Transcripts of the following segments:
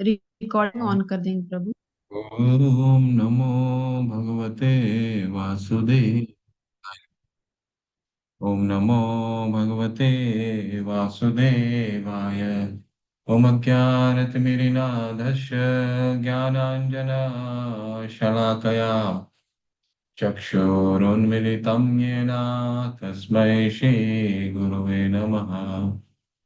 Recording on कर देंगे प्रभु। ओम नमो भगवते वासुदेव। ओम नमो भगवते वासुदेवाय। ओम अज्ञानतिमिरिनाधस्य ज्ञानाञ्जना शलाकया चक्षुरुन्मिलितं येन तस्मै श्रीगुरुवे नमः।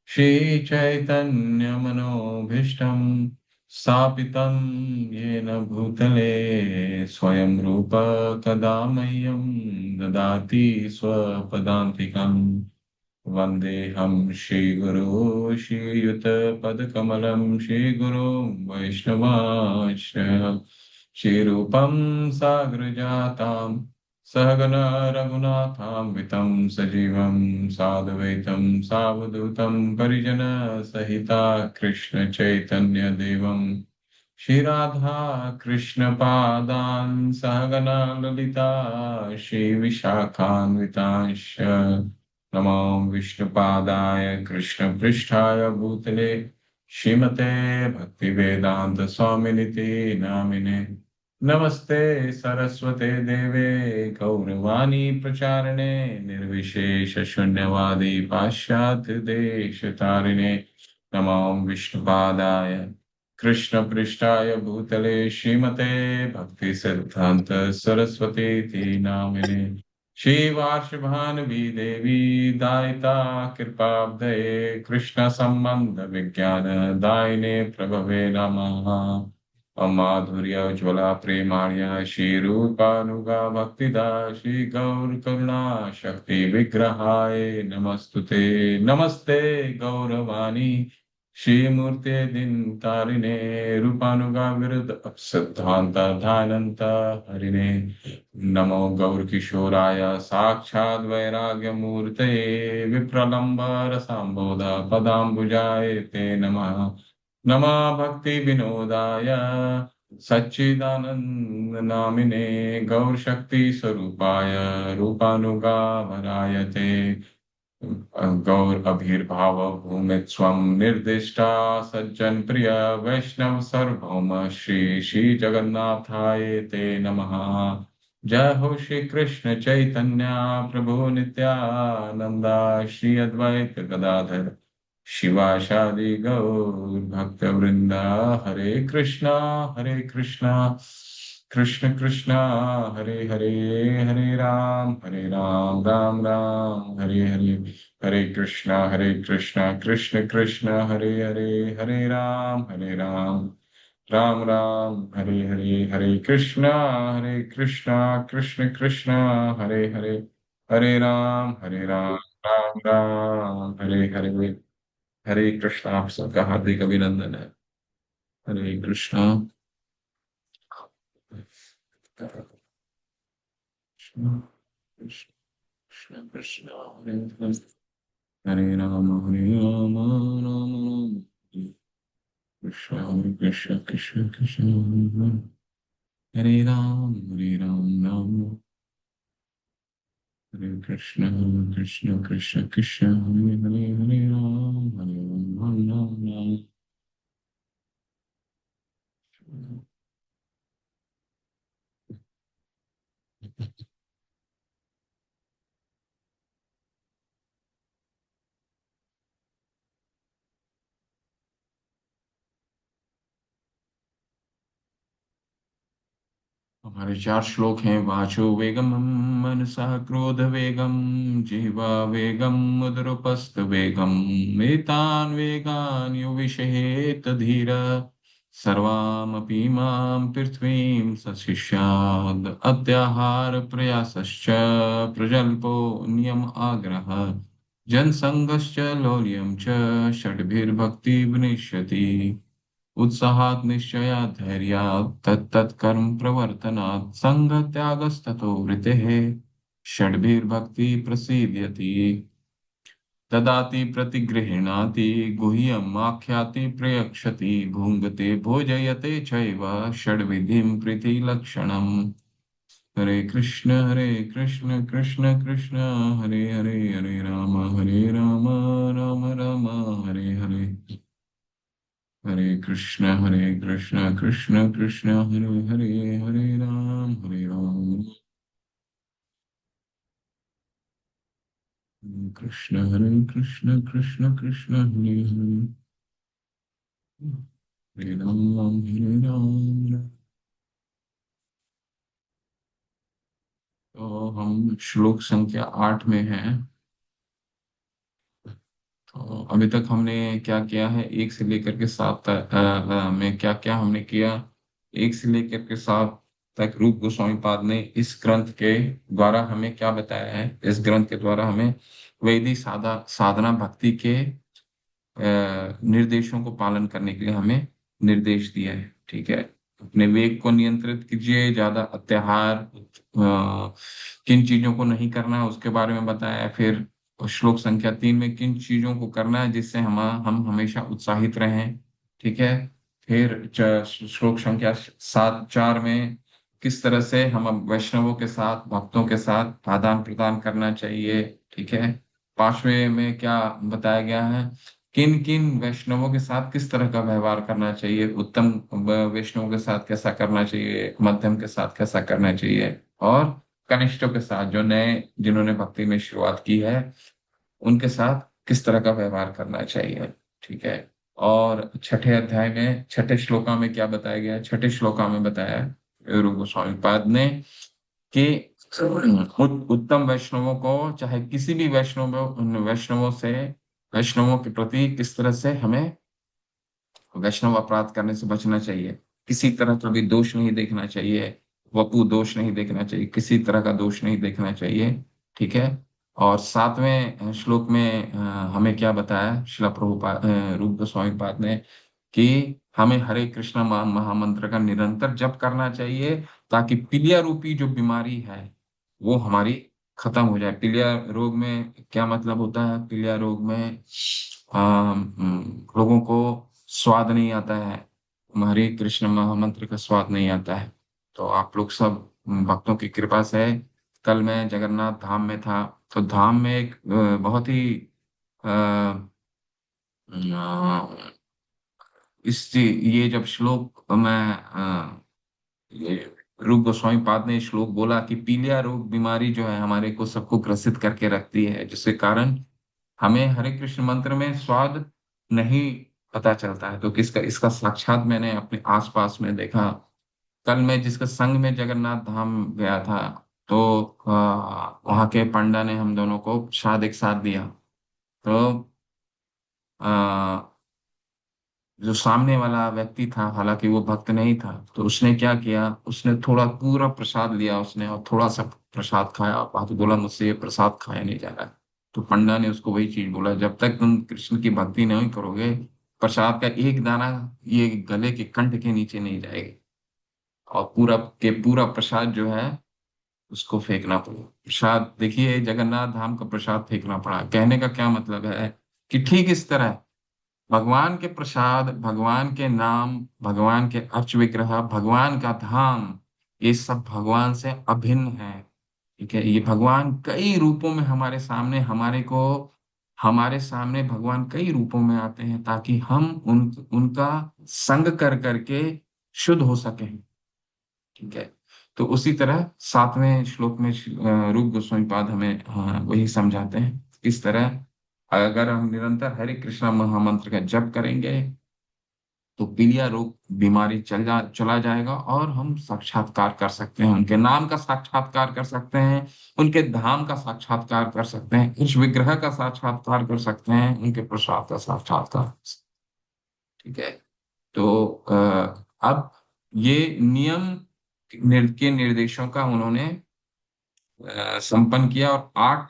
श्रीचैतन्यमनोभीष्टं स्थापितं येन भूतले स्वयं रूप कदा मह्यं ददाति स्वपदान्तिकम्। वन्देऽहं श्रीगुरो श्रीयुतपदकमलं श्रीगुरुं वैष्णवांश्च श्रीरूपं साग्रजातां सहगना रघुनाथान्वितं सजीवं साद्वैतं सावधूतं परिजनसहिता कृष्णचैतन्यदेवं श्रीराधा कृष्णपादान् सहगना ललिता श्रीविशाखान्वितांश्च नमो विष्णुपादाय कृष्णपृष्ठाय भूतले श्रीमते भक्तिवेदांत स्वामिनिति नामिने। नमस्ते सरस्वते देवे गौरवाणी प्रचारिणे निर्विशेष शून्यवादी पाश्चात्य देश तारिणे। नमो विष्णुपादाय कृष्णपृष्ठाय भूतले श्रीमते भक्ति सिद्धांत सरस्वती नामिने। श्रीवार्षभानुवी देवी दायिता कृपाब्धये कृष्ण संबंध विज्ञान दायिने प्रभवे नमः। माधुर्य ज्वला प्रेमाण्य श्रीरूपानुगा भक्तिदा श्री गौर करुणा शक्ति विग्रहाय नमस्तुते। नमस्ते गौरवाणी श्रीमूर्ते दिन तारिणे रूपानुगा विरुद्ध सिद्धांत धानंत हरिणे। नमो गौरकिशोराय साक्षात् वैराग्यमूर्तये विप्रलम्बरसाम्बोध पदाम्बुजाय ते नमः। नमः भक्ति विनोदाय सच्चिदानंद नामिने गौरशक्ति स्वरूपाय रूपानुगावराय ते गौर अभिर्भाव भूमि स्वं निर्दिष्टा सज्जन प्रिय वैष्णव सार्वभौम श्री श्री जगन्नाथाय ते नमः। जय हो श्री कृष्ण चैतन्य प्रभु नित्यानंदा श्री अद्वैत गदाधर शिवाशादि गौर भक्त वृंदा। हरे कृष्णा कृष्ण कृष्णा हरे हरे हरे राम राम राम हरे हरे। हरे कृष्णा कृष्ण कृष्ण हरे राम राम राम हरे कृष्णा कृष्ण कृष्ण हरे हरे। हरे राम राम राम हरे हरे। हरे कृष्णा। आप सबका हार्दिक अभिनंदन है। हरे कृष्णा कृष्ण कृष्ण कृष्ण हरे हरे। हरे राम राम राम कृष्ण कृष्ण कृष्ण कृष्ण हरे राम राम हरे कृष्ण कृष्ण कृष्ण कृष्ण हरे राम राम। हमारे चार श्लोक हैं। वाचो वेगम मनसः क्रोध वेगम जिह्वा वेगम मुदरुपस्थ वेगम एतान वेगान यो विषहेत धीर सर्वामपि मां पृथ्वीं सशिष्याद् अत्याहार प्रयासश्च प्रजल्पो नियम आग्रह जनसंगश्च लौल्यं च षड्भिर्भक्ति विनिश्यति उत्साहात् निश्चयात् धैर्यात् तत्तत् कर्म प्रवर्तनात् संगत्यागस्ततो वृतेः षड्भिर्भक्ति प्रसीद्यति ददाति प्रतिगृह्णाति गुह्यम् आख्याति प्रयक्षति भुङ्क्ते भोजयते चैव षड्विधिं प्रीतिलक्षणम्। हरे कृष्ण कृष्ण कृष्ण हरे राम राम राम हरे हरे। हरे कृष्ण कृष्ण कृष्ण हरे हरे, हरे राम कृष्ण कृष्ण कृष्ण हरे हरे, हरे राम हरे राम। तो हम श्लोक संख्या 8 में हैं। तो अभी तक हमने क्या किया है, 1 से लेकर के 7 तक में क्या क्या हमने किया। 1 से लेकर के 7 तक रूप गोस्वामी पाद ने इस ग्रंथ के द्वारा हमें क्या बताया है। इस ग्रंथ के द्वारा हमें वैदिक साधना भक्ति के निर्देशों को पालन करने के लिए हमें निर्देश दिया है। ठीक है, अपने वेग को नियंत्रित कीजिए, ज्यादा अत्याहार किन चीजों को नहीं करना है उसके बारे में बताया है। फिर श्लोक संख्या 3 में किन चीजों को करना है जिससे हम हमेशा उत्साहित रहें। ठीक है, फिर श्लोक संख्या 7 4 में किस तरह से हम वैष्णवों के साथ, भक्तों के साथ आदान प्रदान करना चाहिए। ठीक है, 5वें में क्या बताया गया है, किन किन वैष्णवों के साथ किस तरह का व्यवहार करना चाहिए, उत्तम वैष्णवों के साथ कैसा करना चाहिए, मध्यम के साथ कैसा करना चाहिए, और कनिष्ठों के साथ जो नए जिन्होंने भक्ति में शुरुआत की है उनके साथ किस तरह का व्यवहार करना चाहिए। ठीक है, और छठे अध्याय में छठे श्लोका में क्या बताया गया है, छठे श्लोका में बताया है रूप गोस्वामी पाद ने कि उत्तम वैष्णवों को, चाहे किसी भी वैष्णवों से, वैष्णवों के प्रति किस तरह से हमें वैष्णव अपराध करने से बचना चाहिए। किसी तरह का भी दोष नहीं देखना चाहिए, वपु दोष नहीं देखना चाहिए, किसी तरह का दोष नहीं देखना चाहिए। ठीक है, और 7वें श्लोक में हमें क्या बताया शिला प्रभुपाद रूप गोस्वामी पाद ने कि हमें हरे कृष्णा महामंत्र का निरंतर जप करना चाहिए, ताकि पीलिया रूपी जो बीमारी है वो हमारी खत्म हो जाए। पीलिया रोग में क्या मतलब होता है, पीलिया रोग में लोगों को स्वाद नहीं आता है, हरे कृष्ण महामंत्र का स्वाद नहीं आता है। तो आप लोग सब भक्तों की कृपा से, कल मैं जगन्नाथ धाम में था। तो धाम में एक बहुत ही अ, अ, ये जब श्लोक मैं ये रूप गोस्वामी पाद ने श्लोक बोला कि पीलिया रोग बीमारी जो है हमारे को सबको ग्रसित करके रखती है, जिसके कारण हमें हरे कृष्ण मंत्र में स्वाद नहीं पता चलता है। तो किसका इसका साक्षात मैंने अपने आसपास में देखा। कल मैं जिसका संग में जगन्नाथ धाम गया था, तो वहां के पंडा ने हम दोनों को प्रसाद एक साथ दिया। तो आ, जो सामने वाला व्यक्ति था, हालांकि वो भक्त नहीं था, तो उसने क्या किया, उसने थोड़ा पूरा प्रसाद लिया उसने, और थोड़ा सा प्रसाद खाया, बात बोला मुझसे ये प्रसाद खाया नहीं जा रहा है। तो पंडा ने उसको वही चीज बोला, जब तक तुम कृष्ण की भक्ति नहीं करोगे, प्रसाद का एक दाना ये गले के कंठ के नीचे नहीं जाएगा, और पूरा के पूरा प्रसाद जो है उसको फेंकना पड़ा। प्रसाद देखिए, जगन्नाथ धाम का प्रसाद फेंकना पड़ा। कहने का क्या मतलब है कि ठीक इस तरह भगवान के प्रसाद, भगवान के नाम, भगवान के अर्च विग्रह, भगवान का धाम, ये सब भगवान से अभिन्न है। ठीक है, ये भगवान कई रूपों में हमारे सामने, हमारे सामने भगवान कई रूपों में आते हैं, ताकि हम उनका संग कर करके शुद्ध हो सके। ठीक है, तो उसी तरह 7वें श्लोक में रूप गोस्वामी पाद हमें वही समझाते हैं, किस तरह अगर हम निरंतर हरे कृष्णा महामंत्र का जप करेंगे तो पीलिया रोग बीमारी चला जाएगा, और हम साक्षात्कार कर सकते हैं, उनके नाम का साक्षात्कार कर सकते हैं, उनके धाम का साक्षात्कार कर सकते हैं, उस विग्रह का साक्षात्कार कर सकते हैं, उनके प्रसाद का साक्षात्कार। ठीक है, तो अब ये नियम के निर्देशों का उन्होंने संपन्न किया, और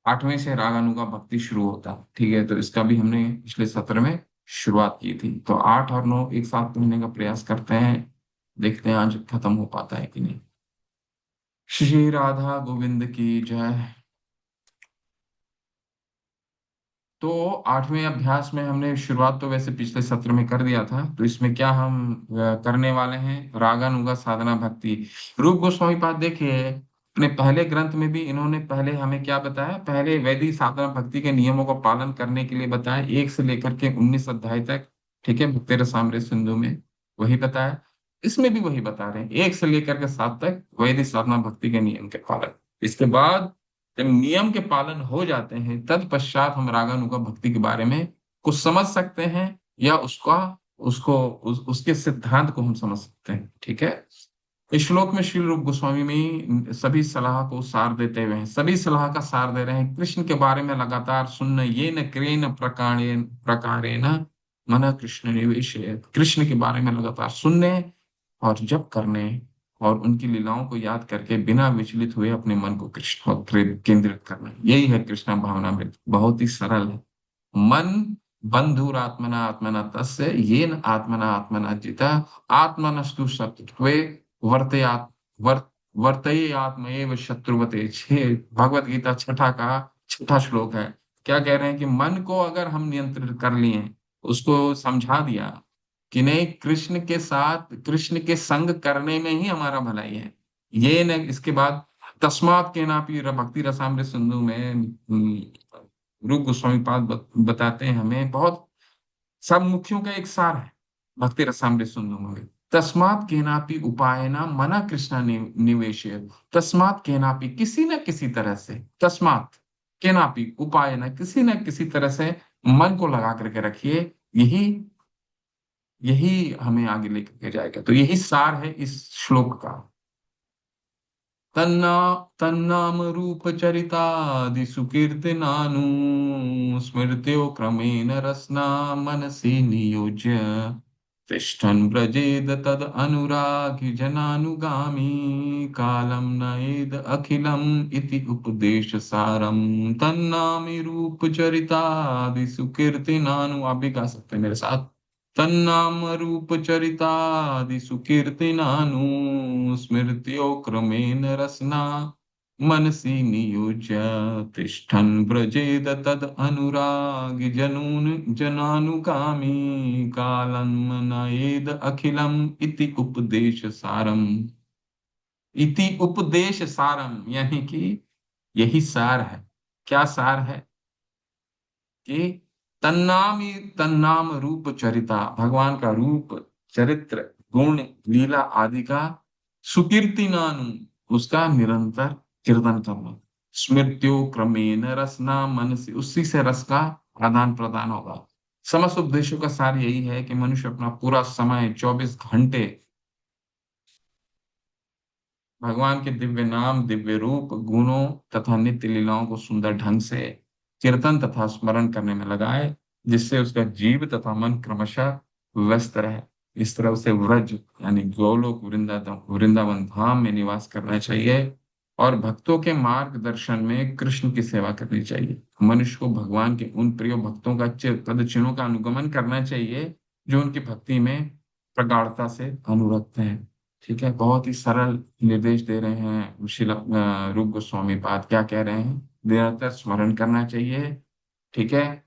8वें से रागानुगा भक्ति शुरू होता है। ठीक है, तो इसका भी हमने पिछले सत्र में शुरुआत की थी। तो 8 और 9 एक साथ पढ़ने का प्रयास करते हैं, देखते हैं आज खत्म हो पाता है कि नहीं। श्री राधा गोविंद की जय। तो 8वें अभ्यास में हमने शुरुआत तो वैसे पिछले सत्र में कर दिया था, तो इसमें क्या हम करने वाले हैं, रागानुगा साधना भक्ति। रूप गोस्वामी पाद देखिए, अपने पहले ग्रंथ में भी इन्होंने पहले हमें क्या बताया, पहले वैदिक साधना भक्ति के नियमों का पालन करने के लिए बताया, 1 से लेकर के 19 अध्याय तक ठीक है, भक्ति रसामृत सिंधु में वही बताया, इसमें भी वही बता रहे हैं, 1 से लेकर के 7 तक वैदिक साधना भक्ति के नियम के पालन। इसके बाद जब नियम के पालन हो जाते हैं, तत्पश्चात हम रागानुगा भक्ति के बारे में कुछ समझ सकते हैं, या उसका उसके सिद्धांत को हम समझ सकते हैं। ठीक है, इस श्लोक में श्री रूप गोस्वामी में सभी सलाह को सार देते हुए हैं, सभी सलाह का सार दे रहे हैं, कृष्ण के बारे में लगातार सुनना, ये न क्रेन प्रकारेण प्रकारेण मन कृष्ण निवेश, कृष्ण के बारे में लगातार सुनने और जप करने और उनकी लीलाओं को याद करके बिना विचलित हुए अपने मन को कृष्ण पर केंद्रित करना, यही है कृष्ण भावनामृत। बहुत ही सरल है। मन बंधुरात्मना आत्मना तस्य येन आत्मना आत्मना जिता आत्मनस्तु शत्रुत्वे वर्तयात वर्त वर्तये आत्मएव शत्रुवते। छह भगवत गीता छठा का छठा श्लोक है। क्या कह रहे हैं कि मन को अगर हम नियंत्रित कर लिए, उसको समझा दिया कि नहीं, कृष्ण के साथ कृष्ण के संग करने में ही हमारा भलाई है, ये न। इसके बाद तस्मात् केनापि भक्ति रसामृत सिंधु में रूप गोस्वामी पाद बताते हैं हमें, बहुत सब मुख्यों का एक सार है भक्ति रसामृत सिंधु में। तस्मात् केनापि उपायना मना कृष्णा निवेश, तस्मात् केनापि किसी न किसी तरह से, तस्मात् केनापि उपायना किसी न किसी तरह से मन को लगा करके रखिए, यही यही हमें आगे लेकर के जाएगा। तो यही सार है इस श्लोक का। तन्ना तन्नाम रूप चरितादिषु कीर्तनानु स्मृत्यो क्रमेण रसना मनसि नियोज्य तिष्ठन् व्रजेद तद अनुरागी जनानुगामी कालम नयेद अखिलम इति उपदेश सारम। तन्नामि रूप चरितादिषु कीर्तनानु, आप भी गा सकते हैं मेरे साथ। तन्नाम रूप चरितादिषु कीर्तनानु स्मृत्यो क्रमेण रसना मनसि नियोज्य तिष्ठन् व्रजेद तद अनुरागी जनून जनानुगामी कालम् नयेद अखिलम इति उपदेश सारम। इति उपदेश सारम यानी कि यही सार है। क्या सार है कि तन्नामी तन्नाम रूप चरिता, भगवान का रूप चरित्र गुण लीला आदि का सुकीर्ति नानु, उसका निरंतर कीर्तन करना। स्मृत्यो क्रमेण रसना, मन से उसी से रस का आदान प्रदान होगा। समस्त उपदेशों का सार यही है कि मनुष्य अपना पूरा समय 24 घंटे भगवान के दिव्य नाम, दिव्य रूप, गुणों तथा नित्य लीलाओं को सुंदर ढंग से कीर्तन तथा स्मरण करने में लगाए, जिससे उसका जीव तथा मन क्रमशः व्यस्त रहे। इस तरह उसे व्रज यानी गोलोक वृंदावन धाम में निवास करना चाहिए और भक्तों के मार्गदर्शन में कृष्ण की सेवा करनी चाहिए। मनुष्य को भगवान के उन प्रिय भक्तों का पद चिन्हों का अनुगमन करना चाहिए जो उनकी भक्ति में प्रगाढ़ता से अनुरक्त हैं। ठीक है, बहुत ही सरल निर्देश दे रहे हैं शिला रूप गोस्वामी पाद। क्या कह रहे हैं? निरंतर स्मरण करना चाहिए, ठीक है,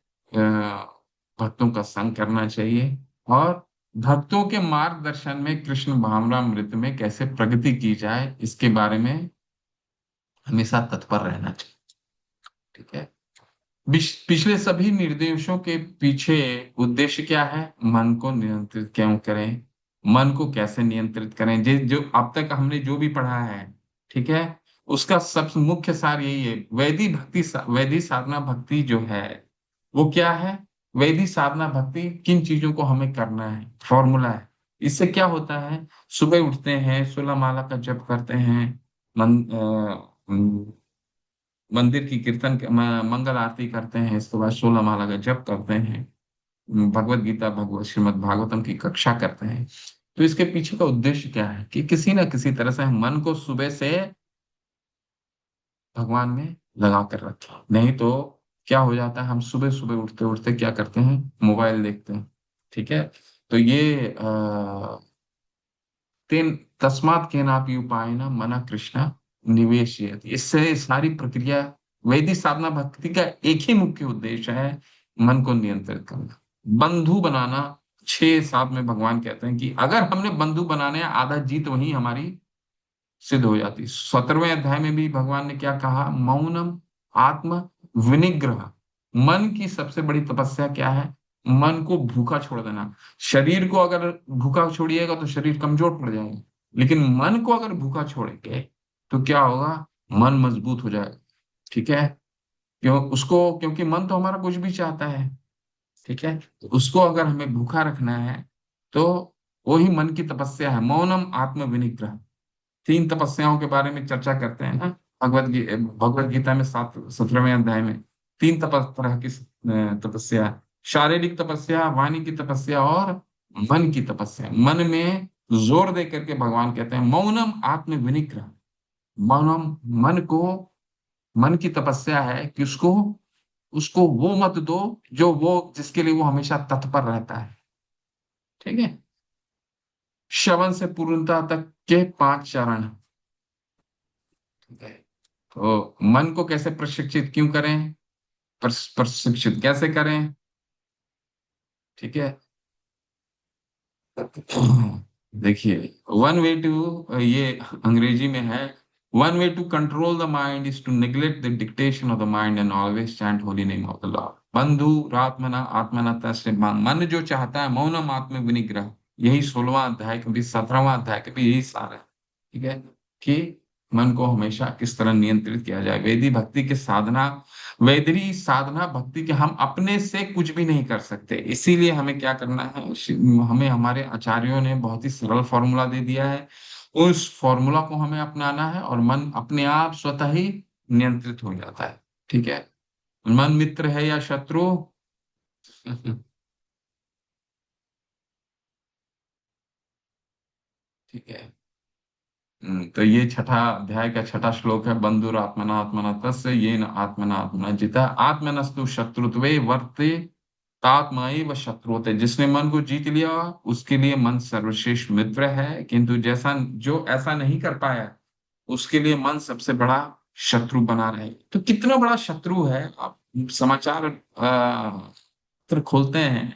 भक्तों का संग करना चाहिए और भक्तों के मार्गदर्शन में कृष्ण भावनामृत में कैसे प्रगति की जाए, इसके बारे में हमेशा तत्पर रहना चाहिए। ठीक है, पिछले सभी निर्देशों के पीछे उद्देश्य क्या है? मन को नियंत्रित क्यों करें, मन को कैसे नियंत्रित करें, जो अब तक हमने जो भी पढ़ा है, ठीक है, उसका सबसे मुख्य सार यही है। वैदिक साधना भक्ति जो है वो क्या है? वैदिक साधना भक्ति किन चीजों को हमें करना है, फॉर्मूला है। इससे क्या होता है? सुबह उठते हैं, 16 माला का जप करते हैं, मंदिर की मंगल आरती करते हैं, इसके बाद 16 माला का जप करते हैं, भगवत गीता भगवत श्रीमद् भागवतम की कक्षा करते हैं। तो इसके पीछे का उद्देश्य क्या है कि किसी ना किसी तरह से हम मन को सुबह से भगवान में लगा कर रखें। नहीं तो क्या हो जाता है, हम सुबह सुबह उठते उठते क्या करते हैं? मोबाइल देखते हैं। ठीक है, तो ये तेन तस्मात् केनापि उपायेन मना कृष्ण निवेशयति, इससे सारी प्रक्रिया वैदिक साधना भक्ति का एक ही मुख्य उद्देश्य है, मन को नियंत्रित करना, बंधु बनाना। 6-7 में भगवान कहते हैं कि अगर हमने बंधु बनाने हैं, आधा जीत वही हमारी सिद्ध हो जाती। 17वें अध्याय में भी भगवान ने क्या कहा? मौनम आत्म विनिग्रह। मन की सबसे बड़ी तपस्या क्या है? मन को भूखा छोड़ देना। शरीर को अगर भूखा छोड़िएगा तो शरीर कमजोर पड़ जाएगा, लेकिन मन को अगर भूखा छोड़ेंगे तो क्या होगा? मन मजबूत हो जाएगा। ठीक है? क्योंकि मन तो हमारा कुछ भी चाहता है। ठीक है? तो उसको अगर हमें भूखा रखना है तो वो ही मन की तपस्या है, मौनम आत्म विनिग्रह। 3 तपस्याओं के बारे में चर्चा करते हैं ना भगवत गीता में 17वें अध्याय में। तरह की तपस्या है। शारीरिक तपस्या, वाणी की तपस्या और मन की तपस्या। मन में जोर दे करके भगवान कहते हैं मौनम आत्म विनिग्रह। मौनम, मन को, मन की तपस्या है कि उसको उसको वो मत दो जो वो जिसके लिए वो हमेशा तत्पर रहता है। ठीक है? श्रवण से पूर्णता तक के 5 चरण। ठीक है? तो मन को कैसे प्रशिक्षित क्यों करें, प्रशिक्षित कैसे करें? ठीक है? देखिए, वन वे टू, ये अंग्रेजी में है, one way to control the mind is to neglect the dictation of the mind and always chant holy name of the Lord. बंधुरात्मना आत्मना तस्य मन जो चाहता है मौनम आत्म विनिग्रह। यही 16वां अध्याय, कभी 17वां अध्याय, कभी यही सार है। ठीक है? कि मन को हमेशा किस तरह नियंत्रित किया जाए। वैदिक साधना भक्ति के हम अपने से कुछ भी नहीं कर सकते, इसीलिए हमें क्या करना है, हमें हमारे आचार्यों ने बहुत ही सरल फॉर्मूला दे दिया है। उस फॉर्मूला को हमें अपनाना है और मन अपने आप स्वतः ही नियंत्रित हो जाता है। ठीक है? मन मित्र है या शत्रु? ठीक है। तो ये छठा अध्याय का छठा श्लोक है, बंधुर आत्मना आत्मना तस्य ये न आत्मना आत्मना जिता आत्मनस्तु शत्रुत्वे वर्ते तात्माई व शत्रुते। जिसने मन को जीत लिया उसके लिए मन सर्वश्रेष्ठ मित्र है, किंतु जैसा जो ऐसा नहीं कर पाया उसके लिए मन सबसे बड़ा शत्रु बना रहे। तो कितना बड़ा शत्रु है, आप समाचार पत्र खोलते हैं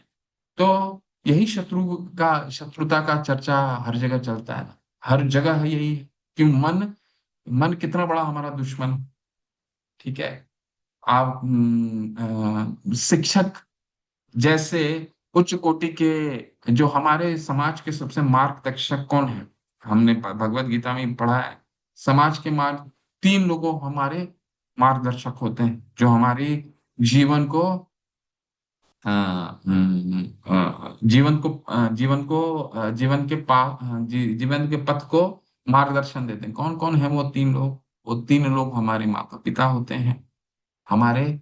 तो यही शत्रुता का चर्चा हर जगह चलता है। हर जगह है यही, कि मन मन कितना बड़ा हमारा दुश्मन। ठीक है? आप शिक्षक जैसे उच्च कोटि के, जो हमारे समाज के सबसे मार्गदर्शक कौन है? हमने भगवत गीता में पढ़ा है, समाज के मार्ग 3 लोगों हमारे मार्गदर्शक होते हैं, जो हमारी जीवन को जीवन के जीवन के पथ को मार्गदर्शन देते हैं। कौन कौन है वो 3 लोग? वो 3 लोग हमारे माता पिता होते हैं, हमारे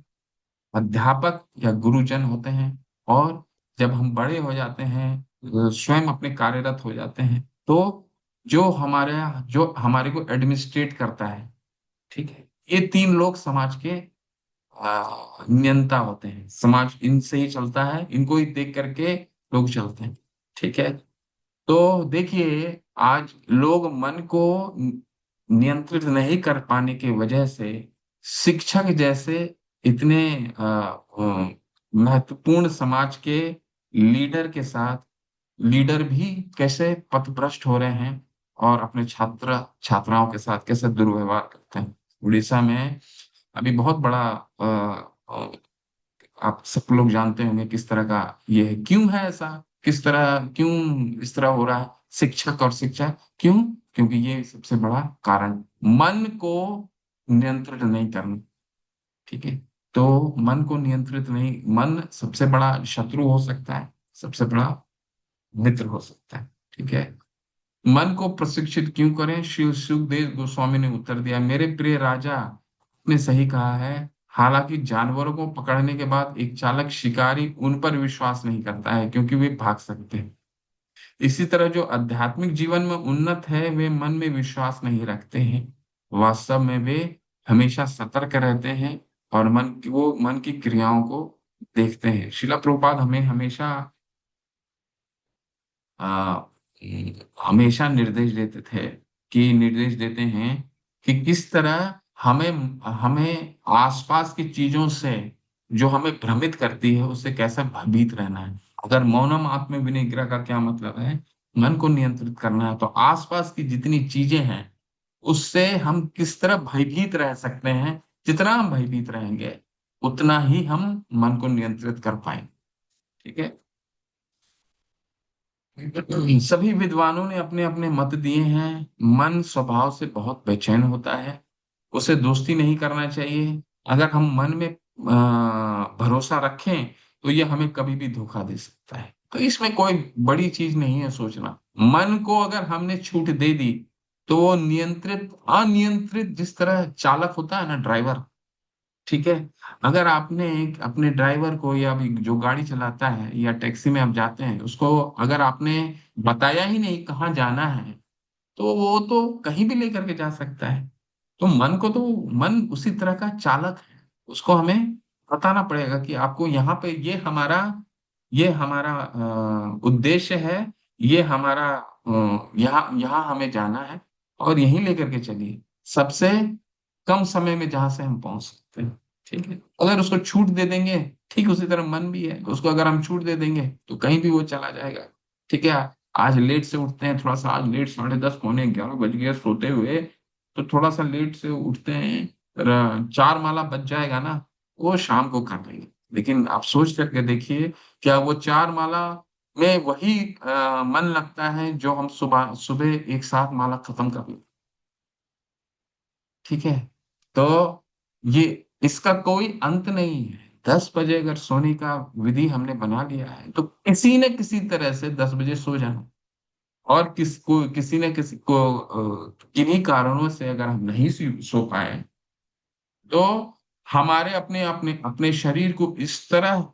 अध्यापक या गुरुजन होते हैं, और जब हम बड़े हो जाते हैं, स्वयं अपने कार्यरत हो जाते हैं, तो जो हमारे को एडमिनिस्ट्रेट करता है। ठीक है? ये 3 लोग समाज के नियंता होते हैं। समाज इनसे ही चलता है, इनको ही देख करके लोग चलते हैं। ठीक है? तो देखिए, आज लोग मन को नियंत्रित नहीं कर पाने की वजह से शिक्षक जैसे इतने महत्वपूर्ण समाज के लीडर के साथ लीडर भी कैसे पथभ्रष्ट हो रहे हैं और अपने छात्र छात्राओं के साथ कैसे दुर्व्यवहार करते हैं। उड़ीसा में अभी बहुत बड़ा आप सब लोग जानते होंगे किस तरह का ये है। क्यों है ऐसा? क्यों इस तरह हो रहा है? शिक्षक और शिक्षा क्यों? क्योंकि ये सबसे बड़ा कारण, मन को नियंत्रित नहीं करना। ठीक है? तो मन को नियंत्रित नहीं, मन सबसे बड़ा शत्रु हो सकता है, सबसे बड़ा मित्र हो सकता है। ठीक है? मन को प्रशिक्षित क्यों करें? श्री सुखदेव गोस्वामी ने उत्तर दिया, मेरे प्रिय राजा ने सही कहा है। हालांकि जानवरों को पकड़ने के बाद एक चालक शिकारी उन पर विश्वास नहीं करता है क्योंकि वे भाग सकते हैं। इसी तरह जो आध्यात्मिक जीवन में उन्नत है वे मन में विश्वास नहीं रखते हैं। वास्तव में वे हमेशा सतर्क रहते हैं और मन की क्रियाओं को देखते हैं। शिला प्रभुपाद हमें हमेशा आ, हमेशा निर्देश देते हैं कि किस तरह हमें हमें आसपास की चीजों से जो हमें भ्रमित करती है उससे कैसे भयभीत रहना है। अगर मौनम आत्म विनिग्रह का क्या मतलब है? मन को नियंत्रित करना है, तो आसपास की जितनी चीजें हैं उससे हम किस तरह भयभीत रह सकते हैं। जितना हम भयभीत रहेंगे उतना ही हम मन को नियंत्रित कर पाएंगे। ठीक है। सभी विद्वानों ने अपने अपने मत दिए हैं। मन स्वभाव से बहुत बेचैन होता है, उसे दोस्ती नहीं करना चाहिए। अगर हम मन में भरोसा रखें तो ये हमें कभी भी धोखा दे सकता है। तो इसमें कोई बड़ी चीज नहीं है सोचना। मन को अगर हमने छूट दे दी तो वो नियंत्रित अनियंत्रित, जिस तरह चालक होता है ना, ड्राइवर, ठीक है। अगर आपने अपने ड्राइवर को, या अभी जो गाड़ी चलाता है या टैक्सी में आप जाते हैं, उसको अगर आपने बताया ही नहीं कहाँ जाना है, तो वो तो कहीं भी लेकर के जा सकता है। तो मन को तो, मन उसी तरह का चालक है। उसको हमें बताना पड़ेगा कि आपको यहाँ पे ये हमारा उद्देश्य है, ये हमारा यहाँ यहाँ हमें जाना है, और यहीं लेकर के चलिए, सबसे कम समय में जहां से हम पहुंच सकते हैं। ठीक है। अगर उसको छूट दे देंगे, ठीक उसी तरह मन भी है, उसको अगर हम छूट दे देंगे तो कहीं भी वो चला जाएगा। ठीक है। आज लेट से उठते हैं, थोड़ा सा आज लेट, 10:30 11 बज गए सोते हुए, तो थोड़ा सा लेट से उठते हैं, 4 माला बज जाएगा ना, वो शाम को कर लेंगे। लेकिन आप सोच करके देखिए, क्या वो 4 माला में वही मन लगता है जो हम सुबह सुबह एक साथ माला खत्म कर लें। ठीक है। तो ये, इसका कोई अंत नहीं है। 10 बजे अगर सोने का विधि हमने बना लिया है, तो किसी न किसी तरह से 10 बजे सो जाना। और किसी न किसी को किन्हीं कारणों से अगर हम नहीं सो पाए, तो हमारे अपने अपने अपने शरीर को इस तरह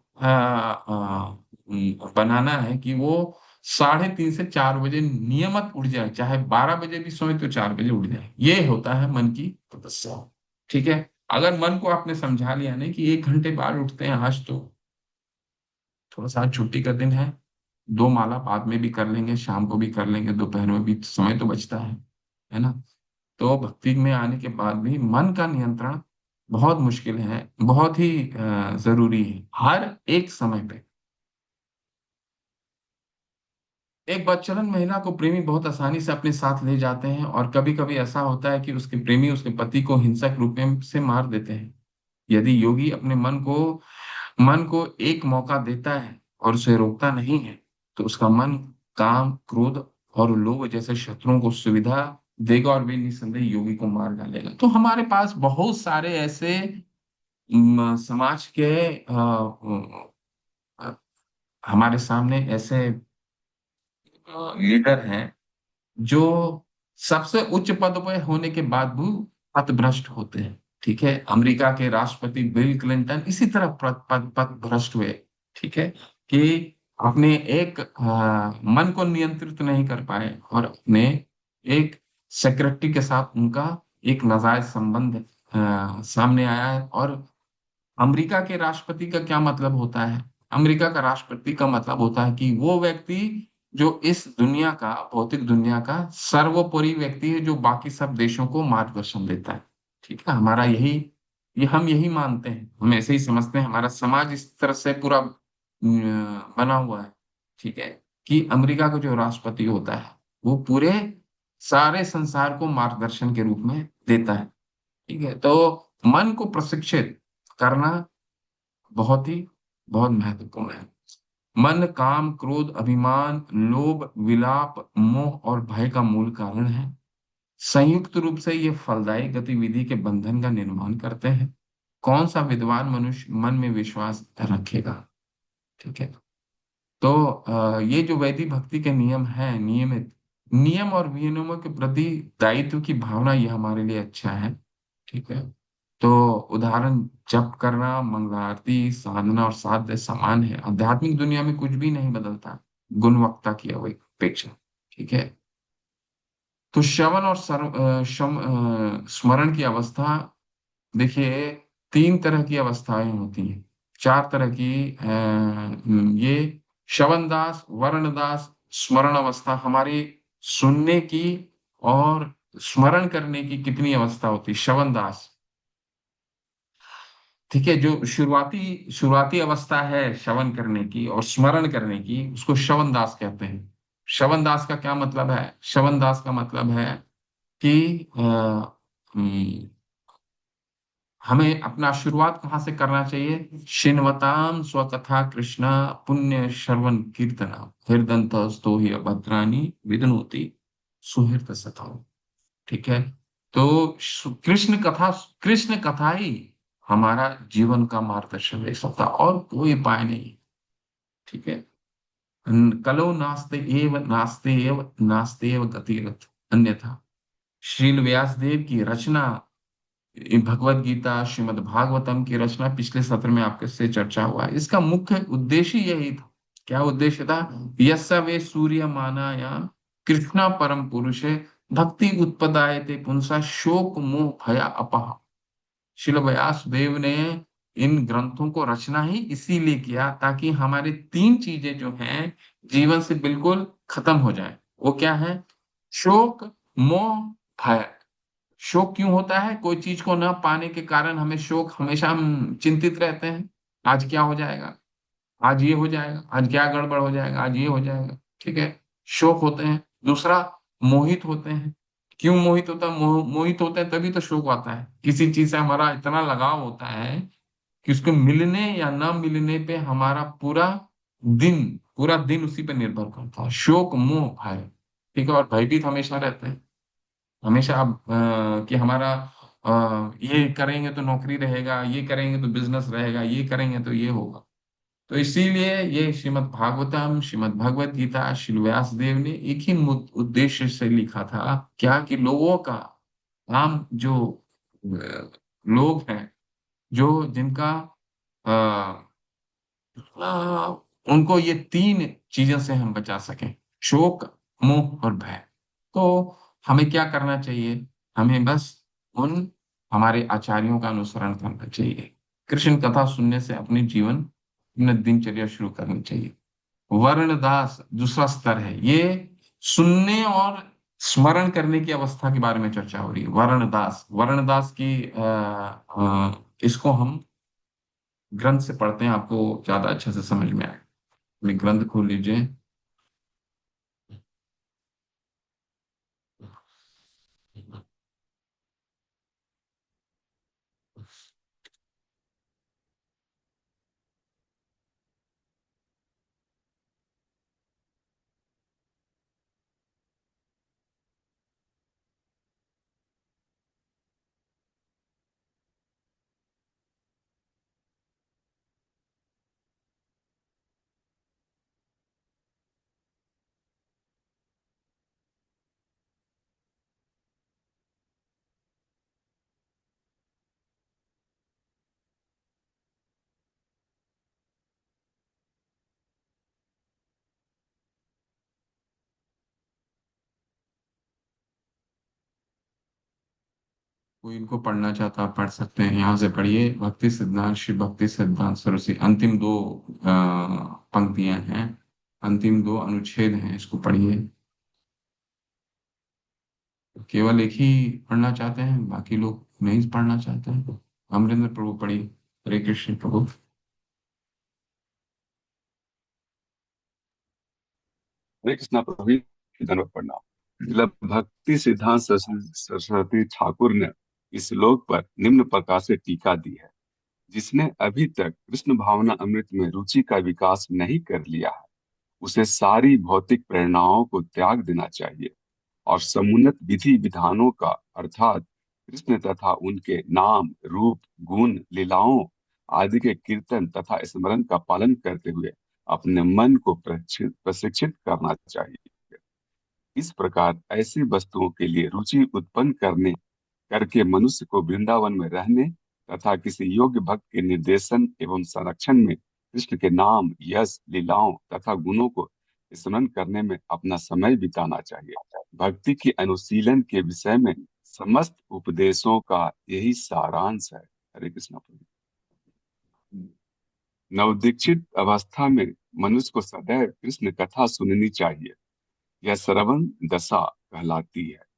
बनाना है कि वो 3:30 से 4 बजे नियमित उठ जाए, चाहे 12 बजे भी सोए तो 4 बजे उठ जाए। ये होता है मन की तपस्या। ठीक है। अगर मन को आपने समझा लिया नहीं कि 1 घंटे बाद उठते हैं, आज तो थोड़ा सा आज छुट्टी का दिन है, 2 माला बाद में भी कर लेंगे, शाम को भी कर लेंगे, दोपहर में भी समय तो बचता है ना। तो भक्ति में आने के बाद भी मन का नियंत्रण बहुत मुश्किल है, बहुत ही जरूरी है हर एक समय पे। एक बच्चलन महिला को प्रेमी बहुत आसानी से अपने साथ ले जाते हैं, और कभी कभी ऐसा होता है कि उसके प्रेमी उसके पति को हिंसक रूप में से मार देते हैं। यदि योगी अपने मन को एक मौका देता है और उसे रोकता नहीं है, तो उसका मन काम, क्रोध और लोभ जैसे शत्रुओं को सुविधा देगा, और वे निस्संदेह योगी को मार डालेगा। तो हमारे पास बहुत सारे ऐसे समाज के अ, हमारे सामने ऐसे लीडर हैं जो सबसे उच्च पद पर होने के बाद भी पथभ्रष्ट होते हैं। ठीक है। अमेरिका के राष्ट्रपति बिल क्लिंटन इसी तरह पथभ्रष्ट हुए। ठीक है। कि अपने एक मन को नियंत्रित नहीं कर पाए, और अपने एक सेक्रेटरी के साथ उनका एक नाजायज संबंध सामने आया है। और अमेरिका के राष्ट्रपति का क्या मतलब होता है? अमेरिका का राष्ट्रपति का मतलब होता है कि वो व्यक्ति जो इस दुनिया का, भौतिक दुनिया का सर्वोपरि व्यक्ति है, जो बाकी सब देशों को मार्गदर्शन देता है। ठीक है। हमारा यही, ये हम यही मानते हैं, हम ऐसे ही समझते हैं, हमारा समाज इस तरह से पूरा बना हुआ है। ठीक है। कि अमेरिका का जो राष्ट्रपति होता है, वो पूरे सारे संसार को मार्गदर्शन के रूप में देता है। ठीक है। तो मन को प्रशिक्षित करना बहुत महत्वपूर्ण है। मन काम, क्रोध, अभिमान, लोभ, विलाप, मोह और भय का मूल कारण है। संयुक्त रूप से ये फलदायी गतिविधि के बंधन का निर्माण करते हैं। कौन सा विद्वान मनुष्य मन में विश्वास रखेगा? ठीक है। तो ये जो वैदिक भक्ति के नियम है, नियमित नियम और विनियमों के प्रति दायित्व की भावना, ये हमारे लिए अच्छा है। ठीक है। तो उदाहरण, जप करना, मंगला आरती, साधना और साध्य समान है। आध्यात्मिक दुनिया में कुछ भी नहीं बदलता गुणवत्ता की अपेक्षा। ठीक है। तो श्रवण और स्मरण की अवस्था, देखिए 3 तरह की अवस्थाएं होती हैं, 4 तरह की ये श्रवण दास, वर्ण दास, स्मरण अवस्था हमारी सुनने की, और स्मरण करने की कितनी अवस्था होती है? श्रवण दास। ठीक है। जो शुरुआती शुरुआती अवस्था है श्रवण करने की और स्मरण करने की, उसको श्रवण दास कहते हैं। श्रवण दास का क्या मतलब है? श्रवण दास का मतलब है कि हमें अपना शुरुआत कहाँ से करना चाहिए? शिन्वताम स्वकथा कृष्णा पुण्य श्रवण कीर्तना हृदंतस्तो ही अभद्राणी विदनोति सुहृद सता। ठीक है। तो कृष्ण कथा ही हमारा जीवन का मार्गदर्शन दे सकता, और कोई उपाय नहीं। ठीक है। कलो नास्ते एव गतिरथ अन्यथा। श्रील व्यासदेव की रचना, भगवत गीता श्रीमद् भागवतम की रचना पिछले सत्र में आपके से चर्चा हुआ है। इसका मुख्य उद्देश्य यही था। क्या उद्देश्य था? यस्य वे सूर्य मानाया कृष्णा परम पुरुषे भक्ति उत्पदायते पुंसा शोक मोह भया अपहा। शिल व्यास देव ने इन ग्रंथों को रचना ही इसीलिए किया ताकि हमारे तीन चीजें जो हैं जीवन से बिल्कुल खत्म हो जाए। वो क्या है? शोक, मोह, भय। शोक क्यों होता है? कोई चीज को न पाने के कारण हमें शोक, हमेशा हम चिंतित रहते हैं। आज क्या हो जाएगा, आज ये हो जाएगा, आज क्या गड़बड़ हो जाएगा, आज ये हो जाएगा। ठीक है। शोक होते हैं। दूसरा, मोहित होते हैं। क्यों मोहित होता है? मोहित होते हैं तभी तो शोक आता है। किसी चीज से हमारा इतना लगाव होता है कि उसको मिलने या ना मिलने पे हमारा पूरा दिन उसी पे निर्भर करता है। शोक मोह भय। ठीक है। और भयभीत हमेशा रहते हैं। हमेशा कि हमारा ये करेंगे तो नौकरी रहेगा, ये करेंगे तो बिजनेस रहेगा, ये करेंगे तो ये होगा। तो इसीलिए ये श्रीमद् भागवतम, श्रीमद् भगवत गीता श्री व्यास देव ने एक ही उद्देश्य से लिखा था। क्या? कि लोगों का, आम जो लोग हैं, जो जिनका आ, उनको ये तीन चीजों से हम बचा सकें, शोक, मोह और भय। तो हमें क्या करना चाहिए? हमें बस उन हमारे आचार्यों का अनुसरण करना चाहिए। कृष्ण कथा सुनने से अपने जीवन, अपने दिनचर्या शुरू करनी चाहिए। वर्णदास दूसरा स्तर है। ये सुनने और स्मरण करने की अवस्था के बारे में चर्चा हो रही है। वर्णदास, वर्णदास की इसको हम ग्रंथ से पढ़ते हैं, आपको ज्यादा अच्छे से समझ में आए। अपने ग्रंथ खोल लीजिए। कोई इनको पढ़ना चाहता आप पढ़ सकते हैं, यहाँ से पढ़िए। भक्ति सिद्धांत, श्री भक्ति सिद्धांत सरस्वती, अंतिम दो पंक्तियां हैं, अंतिम दो अनुच्छेद हैं, इसको पढ़िए। केवल एक ही पढ़ना चाहते हैं, बाकी लोग नहीं पढ़ना चाहते हैं। अमरिंदर प्रभु पढ़िए। हरे कृष्ण प्रभु। हरे कृष्णा प्रभु की धन्यवाद पढ़ना। जिला भक्ति सिद्धांत सरस्वती ठाकुर ने इस श्लोक पर निम्न प्रकार से टीका दी है। जिसने अभी तक कृष्ण भावना अमृत में रुचि का विकास नहीं कर लिया है, उसे सारी भौतिक प्रेरणाओं को त्याग देना चाहिए और समुन्नत विधि विधानों का अर्थात कृष्ण तथा उनके नाम, रूप, गुण, लीलाओं आदि के कीर्तन तथा स्मरण का पालन करते हुए अपने मन को प्रशिक्षित करना चाहिए। इस प्रकार ऐसी वस्तुओं के लिए रुचि उत्पन्न करने करके मनुष्य को वृंदावन में रहने तथा किसी योग्य भक्त के निर्देशन एवं संरक्षण में कृष्ण के नाम, यश, लीलाओं तथा गुणों को स्मरण करने में अपना समय बिताना चाहिए। भक्ति की अनुशीलन के विषय में समस्त उपदेशों का यही सारांश है। हरे कृष्ण प्रभु। नवदीक्षित अवस्था में मनुष्य को सदैव कृष्ण कथा सुननी चाहिए। यह श्रवण दशा कहलाती है।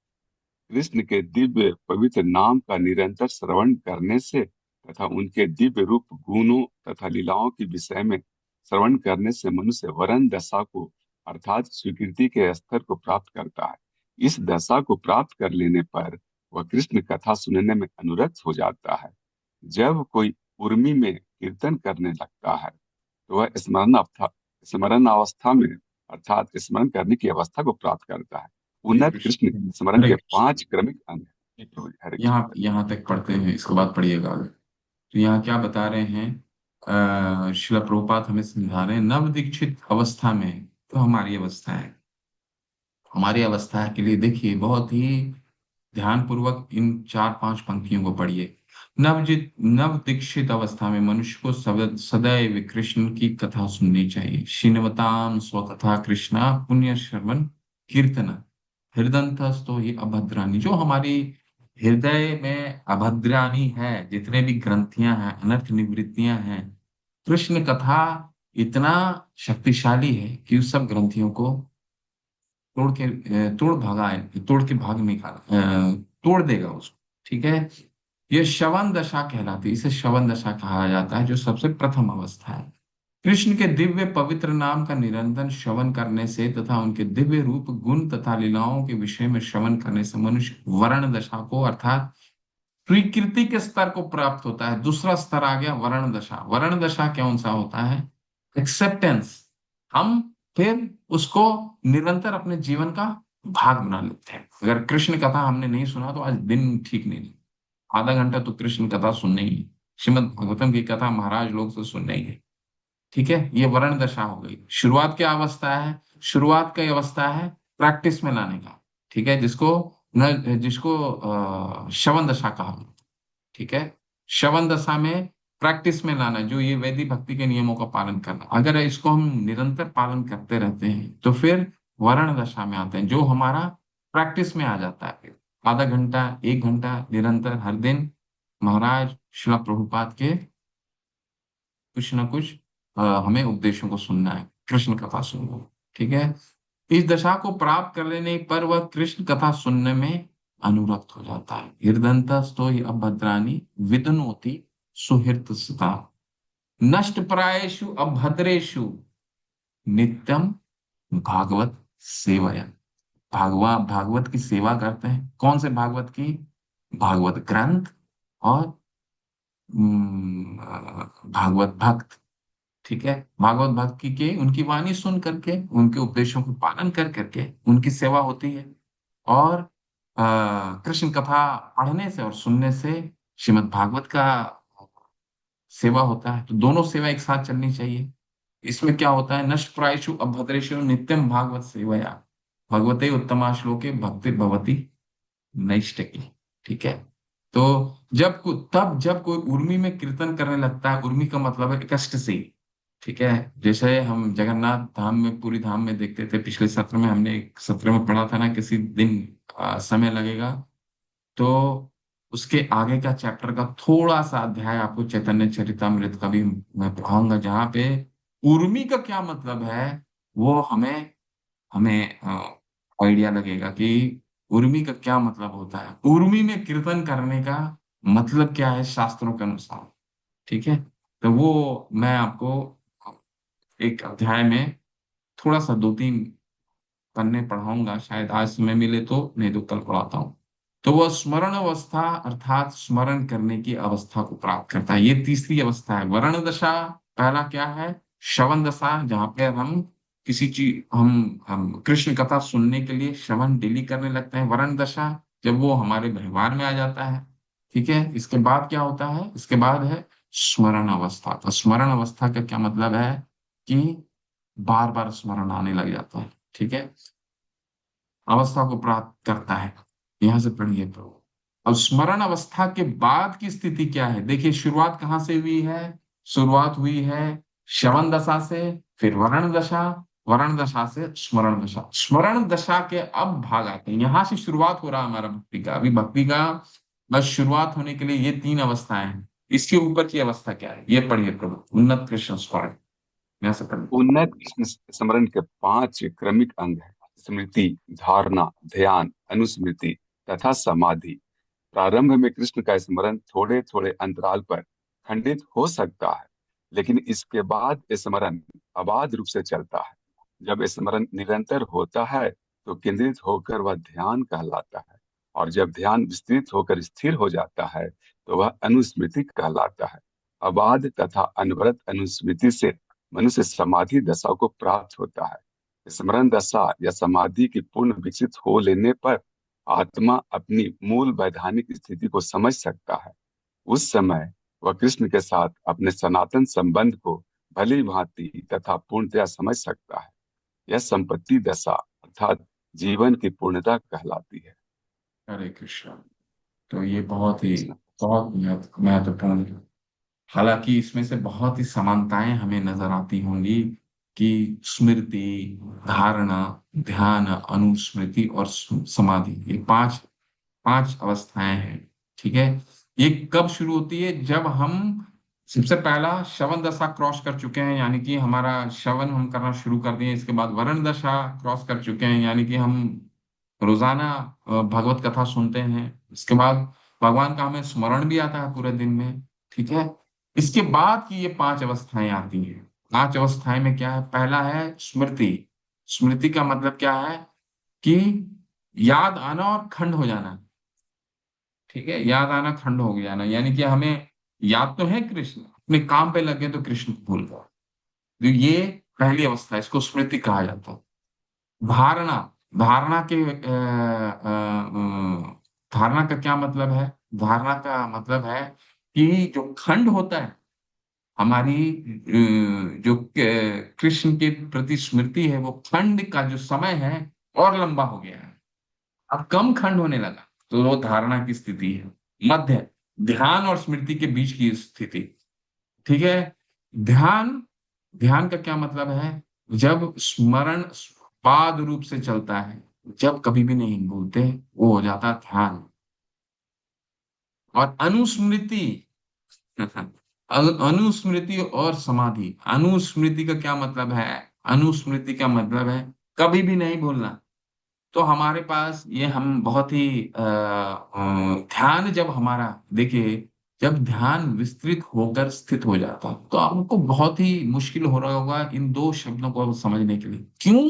कृष्ण के दिव्य पवित्र नाम का निरंतर श्रवण करने से तथा उनके दिव्य रूप, गुणों तथा लीलाओं के विषय में श्रवण करने से मनुष्य वरण दशा को अर्थात स्वीकृति के स्तर को प्राप्त करता है। इस दशा को प्राप्त कर लेने पर वह कृष्ण कथा सुनने में अनुरक्त हो जाता है। जब कोई उर्मी में कीर्तन करने लगता है तो वह स्मरण अवस्था में अर्थात स्मरण करने की अवस्था को प्राप्त करता है। हरे उन्नत कृष्ण कृष्ण। स्मरण हरे के कृष्ण। 5 क्रमिक अंग हैं। तो हरे कृष्ण। यहाँ तक पढ़ते हैं, इसके बाद पढ़िएगा आगे। तो यहाँ क्या बता रहे हैं, श्रील प्रभुपाद हमें समझा रहे हैं, नव दीक्षित अवस्था में तो हमारी अवस्था है, हमारी अवस्था के लिए देखिए बहुत ही ध्यान पूर्वक इन 4-5 पंक्तियों को पढ़िए। नव दीक्षित अवस्था में मनुष्य को सदैव कृष्ण की कथा सुननी चाहिए। शिनवताम स्वकथा कृष्णा पुण्य श्रवण कीर्तन हृदंतस्तो ही अभद्रानी। जो हमारी हृदय में अभद्रानी है, जितने भी ग्रंथियां हैं, अनर्थ निवृत्तियां हैं, कृष्ण कथा इतना शक्तिशाली है कि उस सब ग्रंथियों को तोड़ के तोड़ के भाग निकाल तोड़ देगा उसको। ठीक है। ये श्रवण दशा कहलाती है, इसे श्रवण दशा कहा जाता है, जो सबसे प्रथम अवस्था है। कृष्ण के दिव्य पवित्र नाम का निरंतर श्रवण करने से तथा उनके दिव्य रूप गुण तथा लीलाओं के विषय में श्रवण करने से मनुष्य वर्ण दशा को अर्थात स्वीकृति के स्तर को प्राप्त होता है। दूसरा स्तर आ गया वर्ण दशा। वर्ण दशा कौन सा होता है? एक्सेप्टेंस। हम फिर उसको निरंतर अपने जीवन का भाग बना लेते हैं। अगर कृष्ण कथा हमने नहीं सुना तो आज दिन ठीक नहीं। आधा घंटा तो कृष्ण कथा सुननी ही है। श्रीमद् भागवतम की कथा महाराज लोग से सुननी ही है। ठीक है। ये वर्ण दशा हो गई। शुरुआत क्या अवस्था है? शुरुआत की अवस्था है प्रैक्टिस में लाने का। ठीक है। जिसको श्रवण दशा कहा। ठीक है। श्रवण दशा में प्रैक्टिस में लाना, जो ये वैदिक भक्ति के नियमों का पालन करना। अगर इसको हम निरंतर पालन करते रहते हैं तो फिर वर्ण दशा में आते हैं, जो हमारा प्रैक्टिस में आ जाता है। आधा घंटा 1 घंटा निरंतर हर दिन महाराज श्रील प्रभुपाद के कुछ ना कुछ हमें उपदेशों को सुनना है, कृष्ण कथा सुनना है। ठीक है। इस दशा को प्राप्त कर लेने पर वह कृष्ण कथा सुनने में अनुरक्त हो जाता है। हृदंतस्तो हि अभद्राणि विदनोति सुहृत सता नष्ट प्रायेषु अभद्रेषु नित्यम भागवत सेवया। भागवत की सेवा करते हैं। कौन से भागवत की? भागवत ग्रंथ और भागवत भक्त। ठीक है। भागवत भक्त की के उनकी वाणी सुन करके, उनके उपदेशों को पालन कर करके उनकी सेवा होती है। और कृष्ण कथा पढ़ने से और सुनने से श्रीमद् भागवत का सेवा होता है। तो दोनों सेवा एक साथ चलनी चाहिए। इसमें क्या होता है? नष्ट प्रायेषु अभद्रेषु नित्यम भागवत सेवया भगवते उत्तमा श्लोके भक्ति भवती नैष्ठिकी। ठीक है। तो जब कोई उर्मी में कीर्तन करने लगता है, उर्मी का मतलब है कष्ट से। ठीक है। जैसे हम जगन्नाथ धाम में, पूरी धाम में देखते थे, पिछले सत्र में हमने एक सत्र में पढ़ा था ना, किसी दिन समय लगेगा तो उसके आगे का चैप्टर का थोड़ा सा अध्याय आपको चैतन्य चरितमृत का भी मैं पढ़ाऊंगा, जहाँ पे उर्मी का क्या मतलब है वो हमें हमें आइडिया लगेगा कि उर्मी का क्या मतलब होता है। उर्मी में कीर्तन करने का मतलब क्या है शास्त्रों के अनुसार। ठीक है। तो वो मैं आपको एक अध्याय में थोड़ा सा 2-3 पन्ने पढ़ाऊंगा, शायद आज समय मिले तो, नहीं तो कल पढ़ाता हूँ। तो वह स्मरण अवस्था अर्थात स्मरण करने की अवस्था को प्राप्त करता है। ये तीसरी अवस्था है। वर्ण दशा पहला क्या है? श्रवण दशा, जहाँ पे हम किसी चीज हम कृष्ण कथा सुनने के लिए श्रवण डेली करने लगते हैं। वर्ण दशा जब वो हमारे व्यवहार में आ जाता है। ठीक है। इसके बाद क्या होता है? इसके बाद है स्मरण अवस्था। तो स्मरण अवस्था का क्या मतलब है? कि बार बार स्मरण आने लग जाता है। ठीक है। अवस्था को प्राप्त करता है। यहां से पढ़िए प्रभु। अब स्मरण अवस्था के बाद की स्थिति क्या है? देखिए शुरुआत कहाँ से हुई है? शुरुआत हुई है श्रवण दशा से, फिर वर्ण दशा, वर्ण दशा से स्मरण दशा। स्मरण दशा के अब भाग आते हैं। यहां से शुरुआत हो रहा है हमारा भक्ति का। अभी भक्ति का बस शुरुआत होने के लिए ये 3 अवस्थाएं हैं। इसके ऊपर की अवस्था क्या है? ये पढ़िए प्रभु। उन्नत कृष्ण स्मरण। यहाँ से पढ़िए। उन्नत कृष्ण स्मरण के 5 क्रमिक अंग हैं। स्मृति, धारणा, ध्यान, अनुस्मृति तथा समाधि। प्रारंभ में कृष्ण का स्मरण थोड़े थोड़े अंतराल पर खंडित हो सकता है, लेकिन इसके बाद स्मरण अबाध रूप से चलता है। जब स्मरण निरंतर होता है तो केंद्रित होकर वह ध्यान कहलाता है, और जब ध्यान विस्तृत होकर स्थिर हो जाता है तो वह अनुस्मृति कहलाता है। अबाध तथा अनवरत अनुस्मृति से मनुष्य समाधि दशा को प्राप्त होता है। स्मरण दशा या समाधि की पूर्ण विकसित हो लेने पर आत्मा अपनी मूल वैधानिक स्थिति को समझ सकता है। उस समय वह कृष्ण के साथ अपने सनातन संबंध को भली भांति तथा पूर्णतया समझ सकता है। यह संपत्ति दशा अर्थात जीवन की पूर्णता कहलाती है। हरे कृष्ण। तो ये बहुत ही कृष्ण। बहुत महत्वपूर्ण है। हालांकि इसमें से बहुत ही समानताएं हमें नजर आती होंगी कि स्मृति, धारणा, ध्यान, अनुस्मृति और समाधि, ये पांच पांच अवस्थाएं हैं। ठीक है। ये कब शुरू होती है? जब हम सबसे पहला श्रवण दशा क्रॉस कर चुके हैं, यानी कि हमारा श्रवण हम करना शुरू कर दिए। इसके बाद वरण दशा क्रॉस कर चुके हैं, यानी कि हम रोजाना भगवत कथा सुनते हैं। इसके बाद भगवान का हमें स्मरण भी आता है पूरे दिन में। ठीक है। इसके बाद की ये पांच अवस्थाएं आती हैं। पांच अवस्थाएं में क्या है? पहला है स्मृति। स्मृति का मतलब क्या है? कि याद आना और खंड हो जाना। ठीक है। याद आना, खंड हो जाना, यानी कि हमें याद तो है कृष्ण, अपने काम पे लगे तो कृष्ण को भूल गए। तो ये पहली अवस्था है, इसको स्मृति कहा जाता है। धारणा। धारणा के धारणा का क्या मतलब है? धारणा का मतलब है कि जो खंड होता है, हमारी जो कृष्ण के प्रति स्मृति है, वो खंड का जो समय है और लंबा हो गया है, अब कम खंड होने लगा। तो वो धारणा की स्थिति है। मध्य, ध्यान और स्मृति के बीच की स्थिति। ठीक है। ध्यान। ध्यान का क्या मतलब है? जब स्मरण बाद रूप से चलता है, जब कभी भी नहीं भूलते, वो हो जाता है ध्यान। और अनुस्मृति अनुस्मृति और समाधि। अनुस्मृति का क्या मतलब है? अनुस्मृति का मतलब है कभी भी नहीं भूलना। तो हमारे पास ये हम बहुत ही ध्यान जब हमारा, देखिए, जब ध्यान विस्तृत होकर स्थित हो जाता है तो आपको बहुत ही मुश्किल हो रहा होगा इन दो शब्दों को समझने के लिए। क्यों?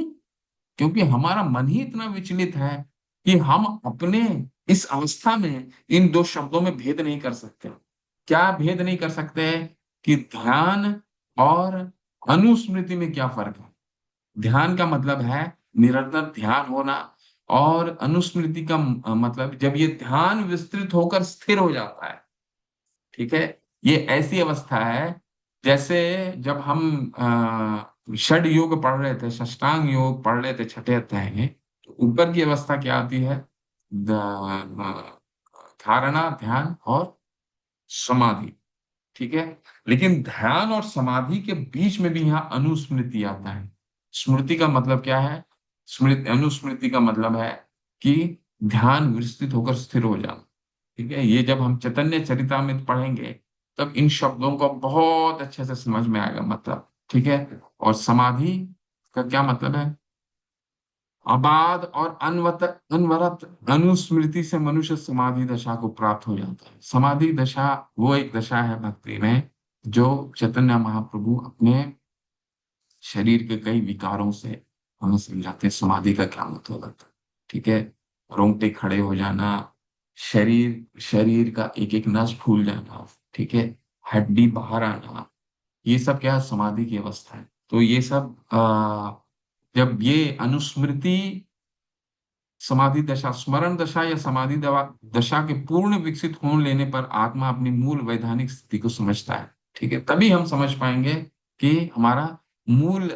क्योंकि हमारा मन ही इतना विचलित है कि हम अपने इस अवस्था में इन दो शब्दों में भेद नहीं कर सकते। क्या भेद नहीं कर सकते? कि ध्यान और अनुस्मृति में क्या फर्क है? ध्यान का मतलब है निरंतर ध्यान होना, और अनुस्मृति का मतलब जब ये ध्यान विस्तृत होकर स्थिर हो जाता है। ठीक है। ये ऐसी अवस्था है जैसे जब हम षड योग पढ़ रहे थे, षष्टांग योग पढ़ रहे थे छठे अध्याय में, तो ऊपर की अवस्था क्या आती है? धारणा, ध्यान और समाधि। ठीक है। लेकिन ध्यान और समाधि के बीच में भी यहाँ अनुस्मृति आता है। स्मृति का मतलब क्या है? स्मृति, अनुस्मृति का मतलब है कि ध्यान विस्तृत होकर स्थिर हो जाना। ठीक है। ये जब हम चैतन्य चरितामृत पढ़ेंगे तब इन शब्दों को बहुत अच्छे से समझ में आएगा मतलब। ठीक है। और समाधि का क्या मतलब है? अबाध और अनवरत अनुस्मृति से मनुष्य समाधि दशा को प्राप्त हो जाता है। समाधि दशा वो एक दशा है भक्ति में जो चैतन्य महाप्रभु अपने शरीर के कई विकारों से हमें समझाते हैं समाधि का क्या मतलब होता है। ठीक है। रोंगटे खड़े हो जाना, शरीर शरीर का एक एक नस फूल जाना, ठीक है, हड्डी बाहर आना, ये सब क्या है? समाधि की अवस्था है। तो ये सब जब ये अनुस्मृति, समाधि दशा, स्मरण दशा या समाधि दशा के पूर्ण विकसित होने लेने पर आत्मा अपनी मूल वैधानिक स्थिति को समझता है। ठीक है। तभी हम समझ पाएंगे कि हमारा मूल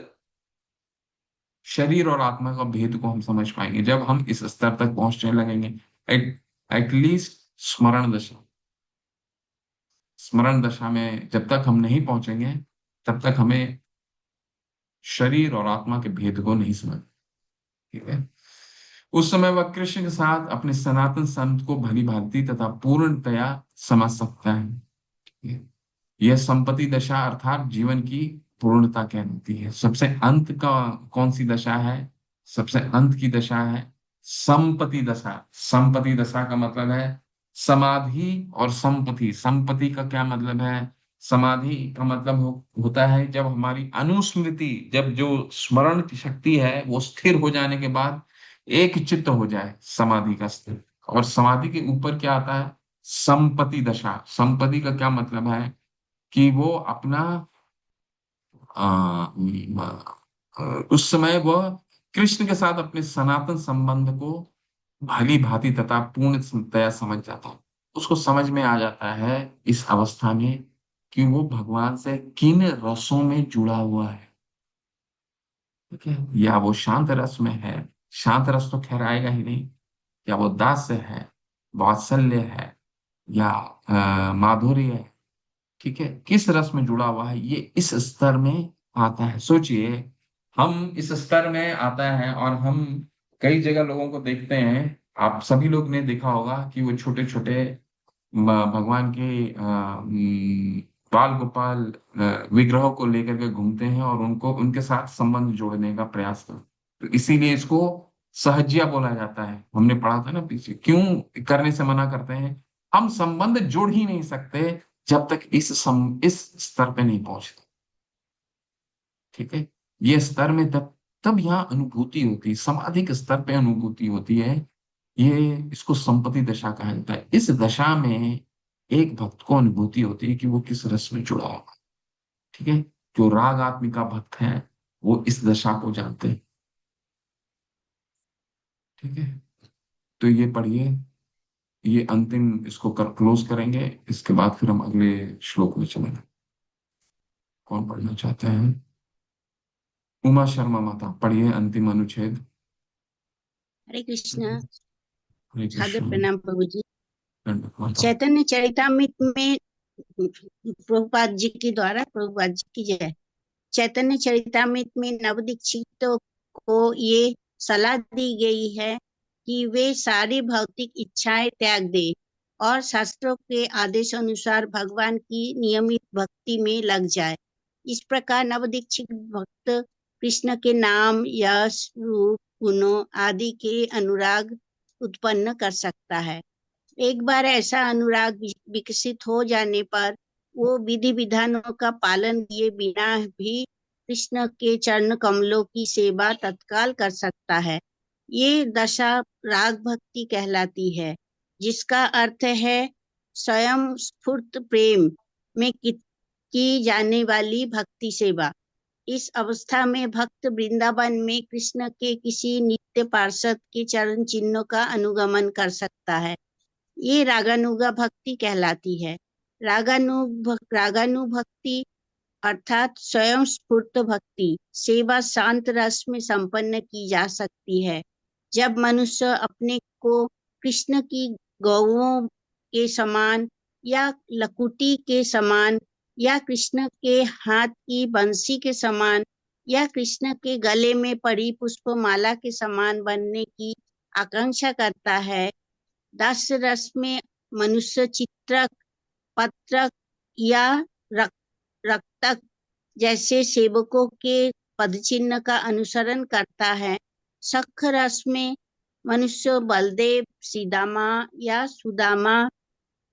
शरीर और आत्मा का भेद को हम समझ पाएंगे जब हम इस स्तर तक पहुंचने लगेंगे। एटलीस्ट स्मरण दशा, स्मरण दशा में जब तक हम नहीं पहुंचेंगे तब तक हमें शरीर और आत्मा के भेद को नहीं समझ। ठीक है। उस समय वह कृष्ण के साथ अपने सनातन संत को भली भांति तथा पूर्णतया समझ सकता है। ठीक है। यह संपत्ति दशा अर्थात जीवन की पूर्णता कहलाती है। सबसे अंत का कौन सी दशा है? सबसे अंत की दशा है संपत्ति दशा। संपत्ति दशा का मतलब है समाधि और संपत्ति। संपत्ति का क्या मतलब है? समाधि का मतलब होता है जब हमारी अनुस्मृति, जब जो स्मरण की शक्ति है वो स्थिर हो जाने के बाद एक चित्त हो जाए, समाधि का स्थिर। और समाधि के ऊपर क्या आता है? संपत्ति दशा, संपत्ति का क्या मतलब है कि वो अपना आ, उस समय वह कृष्ण के साथ अपने सनातन संबंध को भली भांति तथा पूर्णतया समझ जाता है। उसको समझ में आ जाता है इस अवस्था में कि वो भगवान से किन रसों में जुड़ा हुआ है। ठीक है, या वो शांत रस में है, शांत रस तो खैर आएगा ही नहीं, या वो दास्य है, वात्सल्य है, या माधुर्य है। ठीक है, किस रस में जुड़ा हुआ है, ये इस स्तर में आता है। सोचिए, हम इस स्तर में आता है और हम कई जगह लोगों को देखते हैं। आप सभी लोग ने देखा होगा कि वो छोटे छोटे भगवान के बाल गोपाल विग्रहों को लेकर के घूमते हैं और उनको उनके साथ संबंध जोड़ने का प्रयास करते हैं। तो इसीलिए इसको सहजिया बोला जाता है। हमने पढ़ा था ना पीछे, क्यों करने से मना करते हैं? हम संबंध जोड़ ही नहीं सकते जब तक इस स्तर पे नहीं पहुंचते। ठीक है, ये स्तर में तब तब यहाँ अनुभूति होती है, समाधि के स्तर पे अनुभूति होती है। ये इसको संपत्ति दशा कहा जाता है। इस दशा में एक भक्त को अनुभूति होती है कि वो किस रस में जुड़ा हुआ है। ठीक है, जो राग आत्मिका भक्त है वो इस दशा को जानते हैं। ठीक है, तो ये पढ़िए, ये अंतिम इसको क्लोज करेंगे। इसके बाद फिर हम अगले श्लोक में चलेंगे। कौन पढ़ना चाहते हैं? उमा शर्मा माता पढ़िए अंतिम अनुच्छेद। हरे कृष्णा। हरे सादर कृष्ण। प्रणाम प्रभु जी। दंडवत माता। चैतन्य चरितामृत में प्रभुपाद जी के द्वारा, प्रभुपाद जी की जय, चैतन्य चरितामृत में नवदीक्षितों को ये सलाह दी गई है कि वे सारी भौतिक इच्छाएं त्याग दें और शास्त्रों के आदेश अनुसार भगवान की नियमित भक्ति में लग जाए। इस प्रकार नवदीक्षित भक्त कृष्ण के नाम, यश, रूप, गुणों आदि के अनुराग उत्पन्न कर सकता है। एक बार ऐसा अनुराग विकसित हो जाने पर वो विधि विधानों का पालन किए बिना भी कृष्ण के चरण कमलों की सेवा तत्काल कर सकता है। ये दशा राग भक्ति कहलाती है, जिसका अर्थ है स्वयं स्फूर्त प्रेम में की जाने वाली भक्ति सेवा। इस अवस्था में भक्त वृंदावन में कृष्ण के किसी नित्य पार्षद के चरण चिन्हों का अनुगमन कर सकता है। ये रागानुगा भक्ति कहलाती है। रागानुभक्ति अर्थात स्वयं स्फूर्त भक्ति सेवा शांत रस में संपन्न की जा सकती है। जब मनुष्य अपने को कृष्ण की गौओं के समान या लकुटी के समान या कृष्ण के हाथ की बंसी के समान या कृष्ण के गले में पड़ी पुष्पमाला के समान बनने की आकांक्षा करता है। दास रस में मनुष्य चित्रक, पत्रक या रक्तक जैसे सेवकों के पदचिन्ह का अनुसरण करता है। सख रस में मनुष्य बलदेव, सीदामा या सुदामा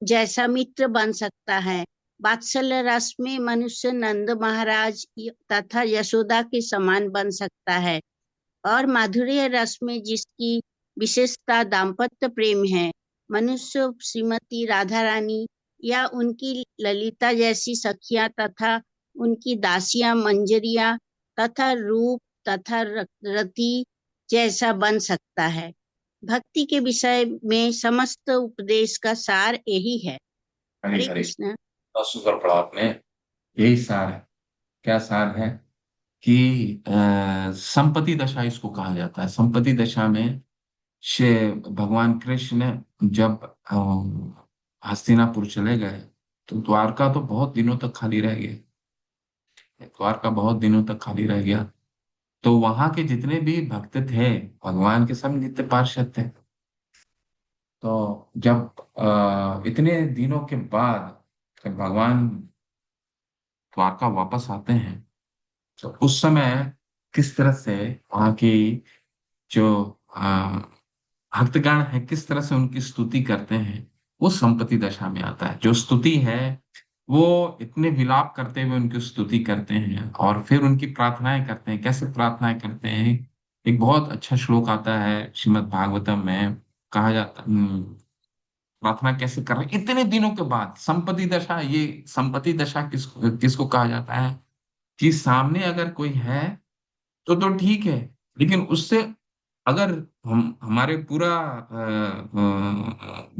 जैसा मित्र बन सकता है। वात्सल्य रस में मनुष्य नंद महाराज तथा यशोदा के समान बन सकता है। और माधुर्य रस में, जिसकी विशेषता दाम्पत्य प्रेम है, मनुष्य श्रीमती राधा रानी या उनकी ललिता जैसी सखियां तथा उनकी दासियां मंजरियां तथा रूप तथा रति जैसा बन सकता है। भक्ति के विषय में समस्त उपदेश का सार यही है। हरे हरे हरे। कृष्ण। बहुत सुंदर पढ़ा आपने। यही सार है। क्या सार है? कि संपत्ति दशा इसको कहा जाता है। संपत्ति दशा में से भगवान कृष्ण जब हस्तिनापुर चले गए तो द्वारका तो बहुत दिनों तक खाली रह गया। द्वारका बहुत दिनों तक खाली रह गया। तो वहां के जितने भी भक्त थे भगवान के, सब नित्य पार्षद थे। तो जब इतने दिनों के बाद जब भगवान द्वारका वापस आते हैं तो उस समय किस तरह से वहां की जो भक्तगण है किस तरह से उनकी स्तुति करते हैं, वो संपत्ति दशा में आता है। जो स्तुति है वो इतने विलाप करते हुए उनकी स्तुति करते हैं और फिर उनकी प्रार्थनाएं करते हैं। कैसे प्रार्थनाएं करते हैं? एक बहुत अच्छा श्लोक आता है श्रीमद् भागवतम में। कहा जाता प्रार्थना कैसे कर रहे हैं इतने दिनों के बाद। संपत्ति दशा, ये संपत्ति दशा किसको किसको कहा जाता है कि सामने अगर कोई है तो ठीक है, लेकिन उससे अगर हम हमारे पूरा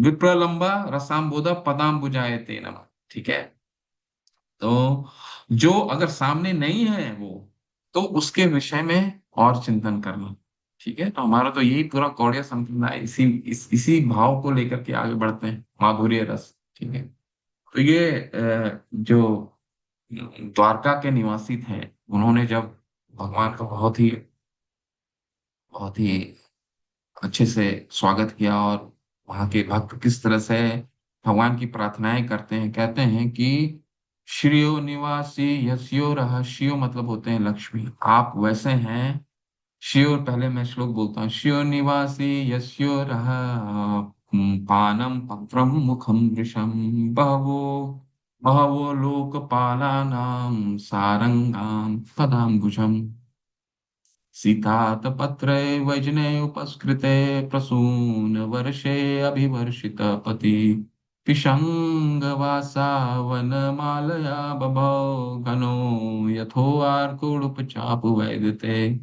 विप्रलंबा रसाम्बोधा पदाम बुझाए नमः, ठीक है। तो जो अगर सामने नहीं है वो, तो उसके विषय में और चिंतन करना, ठीक है। तो हमारा तो यही पूरा गौड़ीय संप्रदाय इसी भाव को लेकर के आगे बढ़ते हैं, माधुर्य रस, ठीक है। तो ये जो द्वारका के निवासी थे, उन्होंने जब भगवान का बहुत ही अच्छे से स्वागत किया, और वहां के भक्त किस तरह से भगवान की प्रार्थनाएं करते हैं, कहते हैं कि श्रियो निवासी यस्यो रहा, श्रियो मतलब होते हैं लक्ष्मी, आप वैसे हैं। श्रियो, पहले मैं श्लोक बोलता हूँ। श्रियो निवासी यस्यो रहा, पानम पत्रम मुखम वृषम, बहवो बहवो लोकपालानां सारंगाम पदाम्बुजम्, सीतातपत्रे वैजने उपस्कृते प्रसून वर्षे अभिवर्षित पति, पिशंगवासा वनमालया बभौ, घनो यथोर्कुडुपचाप वैदते।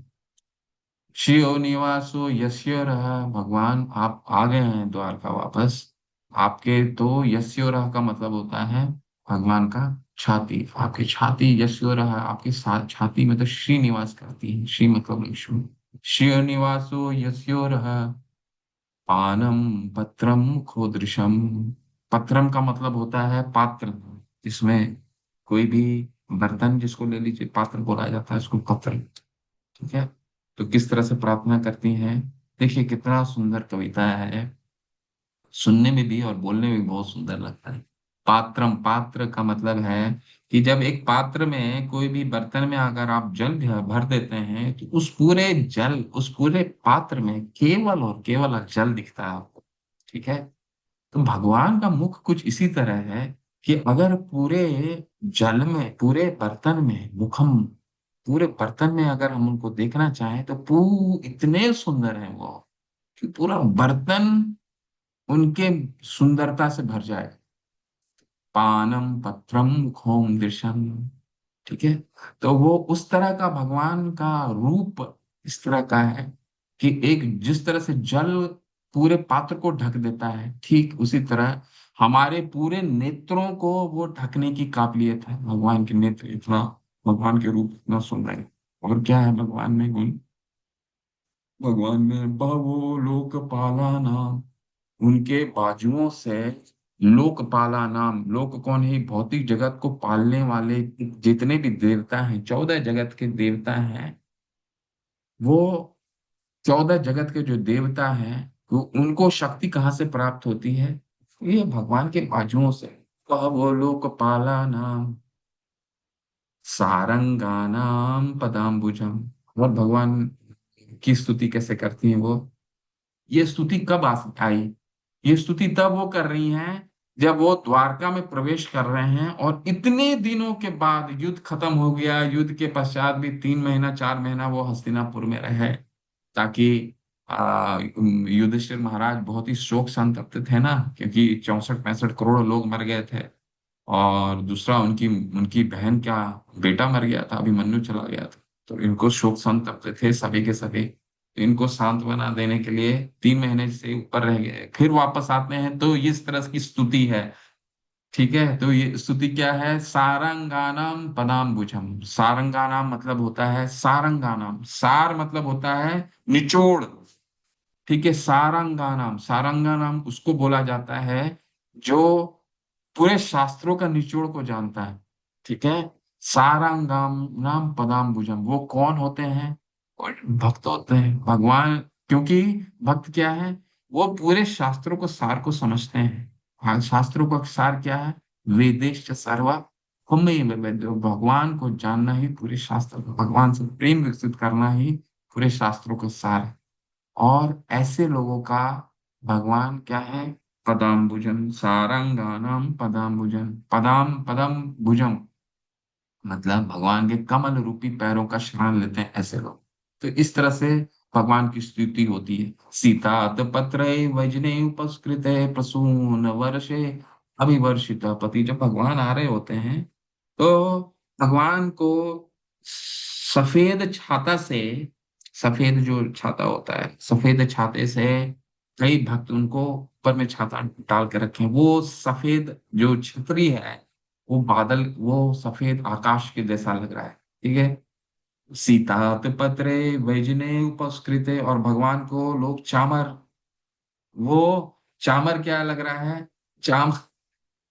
शियो निवासो यस्यो रहा, भगवान आप आ गए हैं द्वारका वापस। आपके तो यस्यो रहा का मतलब होता है भगवान का छाती, आपकी छाती यस्यो रहा, आपकी छाती में तो श्री निवास करती है, श्री मतलब लक्ष्मी। शियो निवासो यस्यो रहा, पानम पत्रम खोदृशम, पत्रम का मतलब होता है पात्र, जिसमें कोई भी बर्तन जिसको ले लीजिए पात्र बोला जाता है उसको पत्र, ठीक है। तो किस तरह से प्रार्थना करती हैं, देखिए कितना सुंदर कविता है, सुनने में भी और बोलने में भी बहुत सुंदर लगता है। पात्रम, पात्र का मतलब है कि जब एक पात्र में कोई भी बर्तन में अगर आप जल भर देते हैं, तो उस पूरे पात्र में केवल और केवल जल दिखता है आपको, ठीक है। तो भगवान का मुख कुछ इसी तरह है कि अगर पूरे जल में, पूरे बर्तन में मुखम, पूरे बर्तन में अगर हम उनको देखना चाहें तो इतने सुंदर है वो कि पूरा बर्तन उनके सुंदरता से भर जाए। पानम पत्रम खोम दृशम, ठीक है। तो वो उस तरह का भगवान का रूप इस तरह का है कि एक जिस तरह से जल पूरे पात्र को ढक देता है, ठीक उसी तरह हमारे पूरे नेत्रों को वो ढकने की काबिलियत है। भगवान के नेत्र इतना, भगवान के रूप इतना सुंदर है। और क्या है भगवान में गुण, भगवान में बहवो लोकपाला नाम, उनके बाजुओं से लोकपाला नाम, लोक कौन है, भौतिक जगत को पालने वाले जितने भी देवता हैं, 14 जगत के देवता हैं, वो 14 जगत के जो देवता हैं, वो उनको शक्ति कहाँ से प्राप्त होती है, ये भगवान के बाजुओं से। वह वो लोकपाला नाम सारंगानाम पदाम्बुजम। और भगवान की स्तुति कैसे करती हैं वो, ये स्तुति कब आई, ये स्तुति तब वो कर रही हैं जब वो द्वारका में प्रवेश कर रहे हैं, और इतने दिनों के बाद युद्ध खत्म हो गया, युद्ध के पश्चात भी 3 महीना 4 महीना वो हस्तिनापुर में रहे, ताकि युधिष्ठिर महाराज बहुत ही शोक संतप्त थे ना, क्योंकि 64-65 करोड़ लोग मर गए थे, और दूसरा उनकी उनकी बहन का बेटा मर गया था, अभिमन्यु चला गया था। तो इनको शोक संतप्त थे सभी के सभी, तो इनको सांत्वना देने के लिए 3 महीने से ऊपर रह गए, फिर वापस आते हैं तो इस तरह की स्तुति है, ठीक है। तो ये स्तुति क्या है, सारंगानाम पदाम्बुजम। सारंगानाम मतलब होता है, सारंगानाम, सार मतलब होता है निचोड़, ठीक है। सारंगानाम, सारंगानाम उसको बोला जाता है जो पूरे शास्त्रों का निचोड़ को जानता है, ठीक है। सारंगाम नाम पदाम्बुजम, वो कौन होते हैं, और भक्त होते हैं भगवान, क्योंकि भक्त क्या है, वो पूरे शास्त्रों को सार को समझते हैं। हाँ, शास्त्रों का सार क्या है, वेदेश सर्वा हमें वेद, भगवान को जानना ही पूरे शास्त्र, भगवान से प्रेम विकसित करना ही पूरे शास्त्रों का सार है। और ऐसे लोगों का भगवान क्या है, पदाम्बुजन, सारंगानाम पदाम्बुजन, पदाम पदम भुजम, मतलब भगवान के कमल रूपी पैरों का शरण लेते हैं ऐसे लोग। तो इस तरह से भगवान की स्तुति होती है। सीतात पत्रे वजने उपस्कृते प्रसून वर्षे अभिवर्षित पति। जब भगवान आ रहे होते हैं तो भगवान को सफेद छाता से, सफेद जो छाता होता है, सफेद छाते से कई भक्त उनको ऊपर में छाता डाल के रखे हैं। वो सफेद जो छतरी है, वो बादल, वो सफेद आकाश के जैसा लग रहा है। ठीक है। सीतात पत्रे वैजने उपस्कृते, और भगवान को लोग चामर, वो चामर क्या लग रहा है, चाम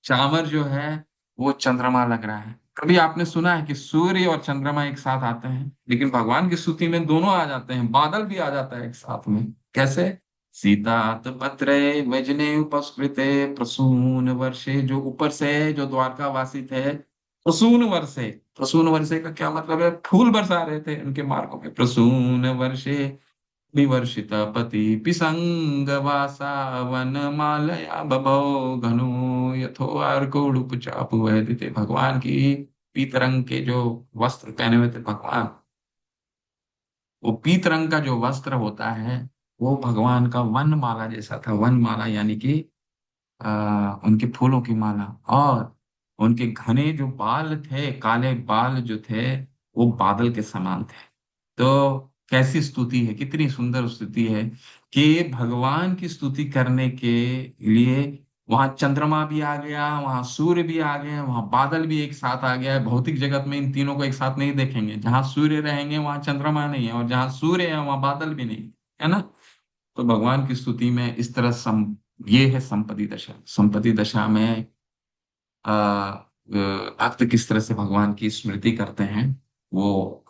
चामर जो है वो चंद्रमा लग रहा है। कभी आपने सुना है कि सूर्य और चंद्रमा एक साथ आते हैं? लेकिन भगवान की स्तुति में दोनों आ जाते हैं, बादल भी आ जाता है एक साथ में। कैसे? सीतात पत्रे वजने उपस्कृते प्रसून वर्षे, जो ऊपर से जो द्वारका वासी थे, प्रसून वर्षे, प्रसून वर्षे का क्या मतलब है? फूल बरसा रहे थे उनके मार्गों में। प्रसून वर्षे विवर्षित पति पिसंग वासा वन मालया बभौ घनो यथो अर्कोड़ुप चाप वहदिते। भगवान की पीत रंग के जो वस्त्र पहने हुए थे भगवान, वो पीत रंग का जो वस्त्र होता है वो भगवान का वन माला जैसा था। वन माला यानी कि उनके फूलों की माला। और उनके घने जो बाल थे, काले बाल जो थे, वो बादल के समान थे। तो कैसी स्तुति है, कितनी सुंदर स्तुति है कि भगवान की स्तुति करने के लिए वहां चंद्रमा भी आ गया, वहां सूर्य भी आ गए, वहां बादल भी एक साथ आ गया है। भौतिक जगत में इन तीनों को एक साथ नहीं देखेंगे। जहां सूर्य रहेंगे वहां चंद्रमा नहीं है, और जहां सूर्य है वहां बादल भी नहीं है ना। तो भगवान की स्तुति में इस तरह ये है संपत्ति दशा। संपत्ति दशा में भक्त किस तरह से भगवान की स्मृति करते हैं, वो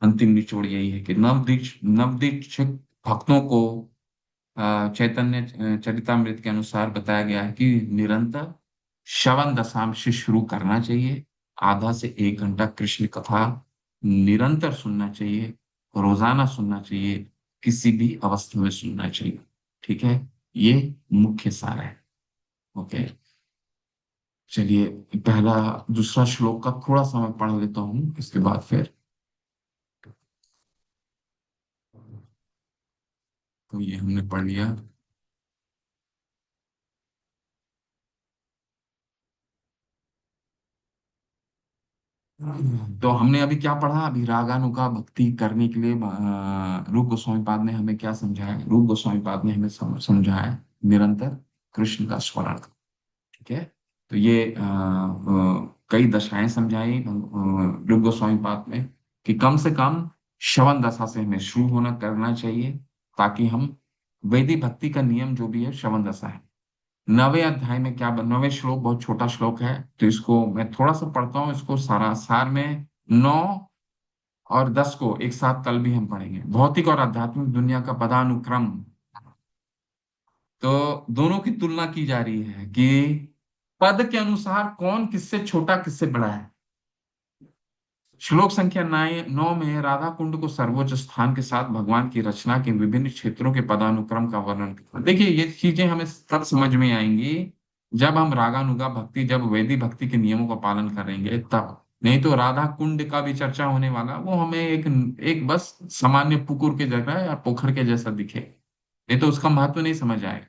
अंतिम निचोड़ यही है कि नवदीक्षित भक्तों को चैतन्य चरितामृत के अनुसार बताया गया है कि निरंतर श्रवण दशा से शुरू करना चाहिए। आधा से 1 घंटा कृष्ण कथा निरंतर सुनना चाहिए, रोजाना सुनना चाहिए, किसी भी अवस्था में सुनना चाहिए। ठीक है, ये मुख्य सार है। ओके, चलिए पहला दूसरा श्लोक का थोड़ा सा मैं पढ़ लेता हूँ, इसके बाद फिर। तो ये हमने पढ़ लिया। तो हमने अभी क्या पढ़ा? अभी रागानुगा भक्ति करने के लिए रूप गोस्वामी पाद ने हमें क्या समझाया? रूप गोस्वामी पाद ने हमें समझाया निरंतर कृष्ण का स्मरण। ठीक है। तो ये कई दशाएं समझाई रूप गोस्वामी पाद में कि कम से कम श्रवण दशा से हमें शुरू होना करना चाहिए, ताकि हम वैदिक भक्ति का नियम जो भी है श्रवण दशा है। 9वें अध्याय में क्या, 9वें श्लोक बहुत छोटा श्लोक है, तो इसको मैं थोड़ा सा पढ़ता हूँ। इसको सारा सार में 9 और 10 को एक साथ कल भी हम पढ़ेंगे। भौतिक और आध्यात्मिक दुनिया का पदानुक्रम, तो दोनों की तुलना की जा रही है कि पद के अनुसार कौन किससे छोटा किससे बड़ा है। श्लोक संख्या 9 में राधा कुंड को सर्वोच्च स्थान के साथ भगवान की रचना के विभिन्न क्षेत्रों के पदानुक्रम का वर्णन करता है। देखिए ये चीजें हमें तब समझ में आएंगी जब हम रागानुगा भक्ति, जब वैदिक भक्ति के नियमों का पालन करेंगे तब। नहीं तो राधा कुंड का भी चर्चा होने वाला, वो हमें एक एक बस सामान्य पुकुर के जगह या पोखर के जैसा दिखे, नहीं तो उसका महत्व नहीं समझ आएगा।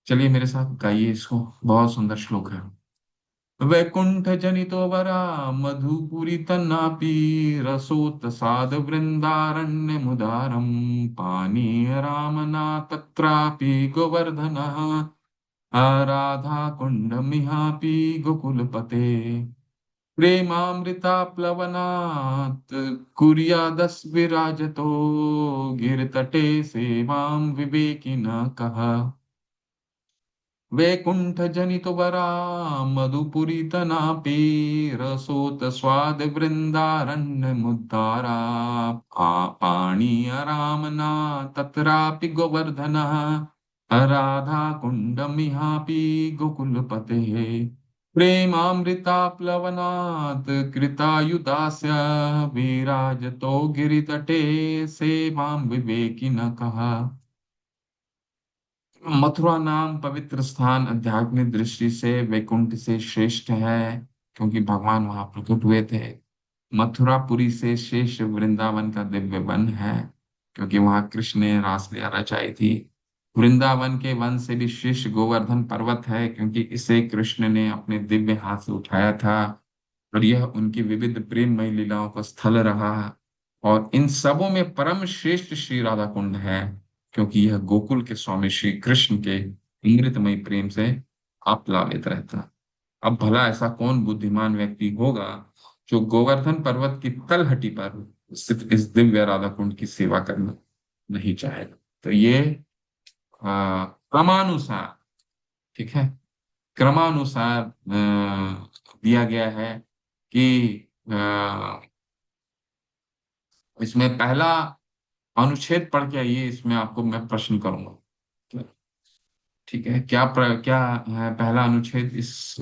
चलिए मेरे साथ गाइए इसको, बहुत सुंदर श्लोक है। वैकुंठ जनितो वरा मधुपुरी तन्नापि रसोत साद वृंदारण्य मुदारम पानीय रामना तत्रापि गोवर्धन राधा कुंड मिहापि गोकुलपते प्रेमामृता प्लवनात् कुर्यादस विराजतो गिरतटे सेवां विवेकिन कहा वैकुंठ जनित वरा मधुपुरी तनापि रसोत स्वाद वृंदारण्य मुद्दारा पाणि रामना तत्रापि गोवर्धन राधा कुंड मिहापि गोकुलपते प्रेमामृता प्लवनात् कृतायुदास्य विराजतो गिरितटे सेवां विवेकिन कहा। मथुरा नाम पवित्र स्थान आध्यात्मिक दृष्टि से वैकुंठ से श्रेष्ठ है, क्योंकि भगवान वहां प्रकट हुए थे। मथुरापुरी से शेष वृंदावन का दिव्य वन है। क्योंकि वहां कृष्ण ने रासलीला रचाई थी। वृंदावन के वन से भी श्रेष्ठ गोवर्धन पर्वत है, क्योंकि इसे कृष्ण ने अपने दिव्य हाथ से उठाया था, और यह उनकी विविध प्रेममय लीलाओं का स्थल रहा। और इन सबों में परम श्रेष्ठ श्री राधा कुंड है, क्योंकि यह गोकुल के स्वामी श्री कृष्ण के अमृतमय प्रेम से आप्लावित रहता। अब भला ऐसा कौन बुद्धिमान व्यक्ति होगा जो गोवर्धन पर्वत की तलहटी पर स्थित इस दिव्य राधा कुंड की सेवा करना नहीं चाहेगा। तो ये क्रमानुसार, ठीक है, क्रमानुसार दिया गया है कि इसमें पहला अनुच्छेद पढ़ के आइए, इसमें आपको मैं प्रश्न करूंगा। ठीक है, क्या है पहला अनुच्छेद इस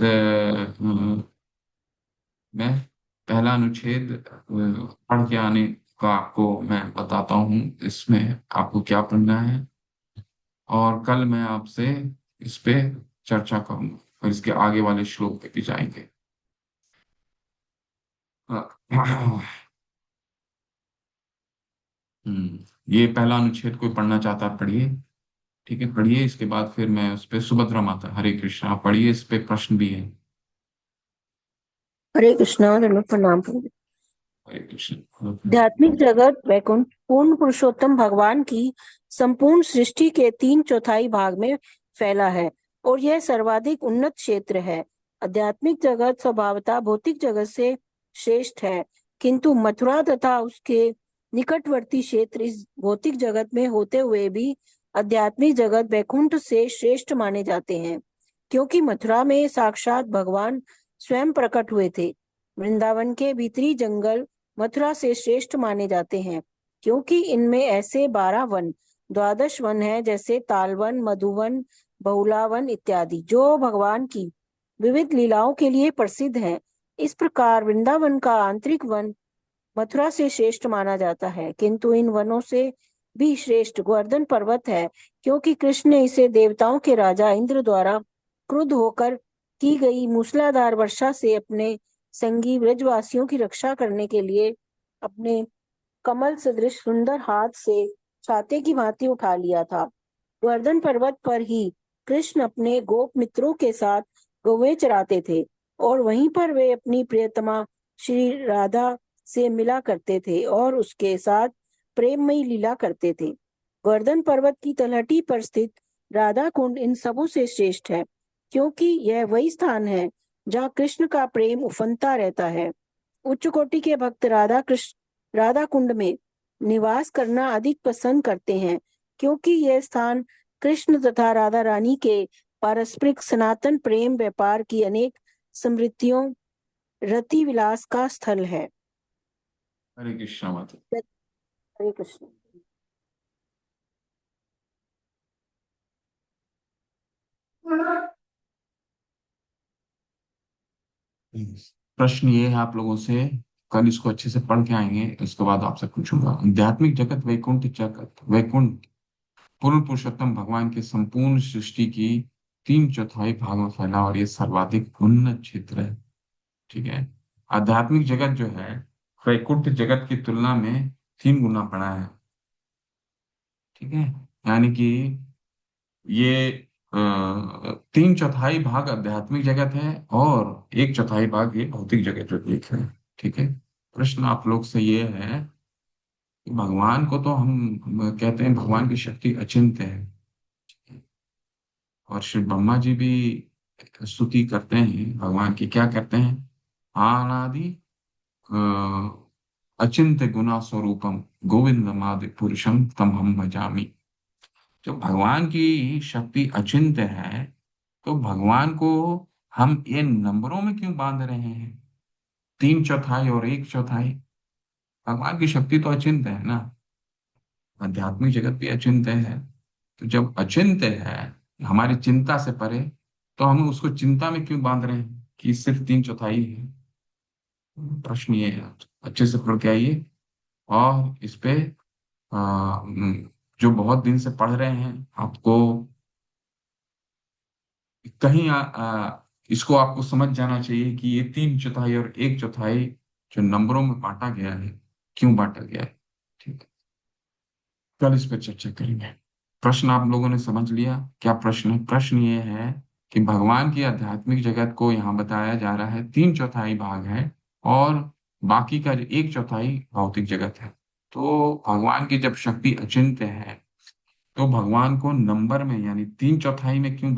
में? पहला अनुच्छेद पढ़ के आने का आपको मैं बताता हूँ, इसमें आपको क्या पढ़ना है, और कल मैं आपसे इस पे चर्चा करूंगा और इसके आगे वाले श्लोक पे भी जाएंगे। ये पहला अनुच्छेद कोई पढ़ना चाहता है पढ़िए। ठीक है, पढ़िए, इसके बाद फिर मैं उस पे, सुभद्रा माता, हरे कृष्णा, आप पढ़िए, इस पे प्रश्न भी है। हरे कृष्णा, दंडवत प्रणाम प्रभु। हरे कृष्ण। आध्यात्मिक जगत वैकुंठ पूर्ण पुरुषोत्तम भगवान की संपूर्ण सृष्टि के 3/4 भाग में फैला है और यह सर्वाधिक उन्नत क्षेत्र है। आध्यात्मिक जगत स्वभावतः भौतिक जगत से श्रेष्ठ है, किंतु मथुरा तथा उसके निकटवर्ती क्षेत्र इस भौतिक जगत में होते हुए भी आध्यात्मिक जगत वैकुंठ से श्रेष्ठ माने जाते हैं, क्योंकि मथुरा में साक्षात भगवान स्वयं प्रकट हुए थे। वृंदावन के भीतरी जंगल मथुरा से श्रेष्ठ माने जाते हैं, क्योंकि इनमें ऐसे 12 वन, 12 वन हैं, जैसे तालवन, मधुवन, बहुलावन इत्यादि, जो भगवान की विविध लीलाओं के लिए प्रसिद्ध हैं। इस प्रकार वृंदावन का आंतरिक वन मथुरा से श्रेष्ठ माना जाता है, किंतु इन वनों से भी श्रेष्ठ गोवर्धन पर्वत है, क्योंकि कृष्ण ने इसे देवताओं के राजा इंद्र द्वारा क्रुद्ध होकर की गई मूसलाधार वर्षा से अपने संगी ब्रजवासियों की रक्षा करने के लिए अपने कमल सदृश सुंदर हाथ से छाते की भांति उठा लिया था। गोवर्धन पर्वत पर ही कृष्ण अपने गोप मित्रों के साथ गौवें चराते थे और वहीं पर वे अपनी प्रियतमा श्री राधा से मिला करते थे और उसके साथ प्रेममयी लीला करते थे। गोवर्धन पर्वत की तलहटी पर स्थित राधा कुंड इन सबों से श्रेष्ठ है, क्योंकि यह वही स्थान है जहाँ कृष्ण का प्रेम उफनता रहता है। उच्च कोटि के भक्त राधा कुंड में निवास करना अधिक पसंद करते हैं, क्योंकि यह स्थान कृष्ण तथा राधा रानी के पारस्परिक सनातन प्रेम व्यापार की अनेक समृद्धियों रति विलास का स्थल है। हरे कृष्णा माता। हरे कृष्ण। प्रश्न ये है आप लोगों से, कल इसको अच्छे से पढ़ के आएंगे, उसके बाद आपसे पूछूंगा। आध्यात्मिक जगत वैकुंठ जगत, वैकुंठ पूर्ण पुरुषोत्तम भगवान के संपूर्ण सृष्टि की 3/4 भाग में फैला, और ये सर्वाधिक उन्नत क्षेत्र है। ठीक है, आध्यात्मिक जगत जो है वैकुंठ जगत की तुलना में 3 गुना बड़ा है। ठीक है, यानी कि ये 3/4 भाग आध्यात्मिक जगत है और 1/4 भाग ये भौतिक जगत जो एक है। ठीक है, प्रश्न आप लोग से ये है कि भगवान को तो हम कहते हैं भगवान की शक्ति अचिंत्य है, और श्री ब्रह्मा जी भी स्तुति करते हैं भगवान की, क्या करते हैं? अनादि अचिंत्य गुना स्वरूपम गोविंदमादि पुरुषम तम हम भजामि। जो भगवान की शक्ति अचिंत्य है, तो भगवान को हम ये नंबरों में क्यों बांध रहे हैं, 3/4 और 1/4? भगवान की शक्ति तो अचिंत्य है ना, आध्यात्मिक जगत भी अचिंत्य है। तो जब अचिंत्य है, हमारी चिंता से परे, तो हम उसको चिंता में क्यों बांध रहे हैं कि सिर्फ 3/4 है? प्रश्न ये है, अच्छे से पढ़ के आइए, और इस पे जो बहुत दिन से पढ़ रहे हैं, आपको कहीं इसको आपको समझ जाना चाहिए कि ये 3/4 और 1/4 जो नंबरों में बांटा गया है, क्यों बांटा गया है। ठीक है, कल इस पर चर्चा करेंगे। प्रश्न आप लोगों ने समझ लिया? क्या प्रश्न है? प्रश्न ये है कि भगवान की आध्यात्मिक जगत को यहाँ बताया जा रहा है, 3/4 भाग है और बाकी का जो 1/4 भौतिक जगत है। तो भगवान की जब शक्ति अचिंत्य है तो भगवान को नंबर में यानी 3/4 में क्यों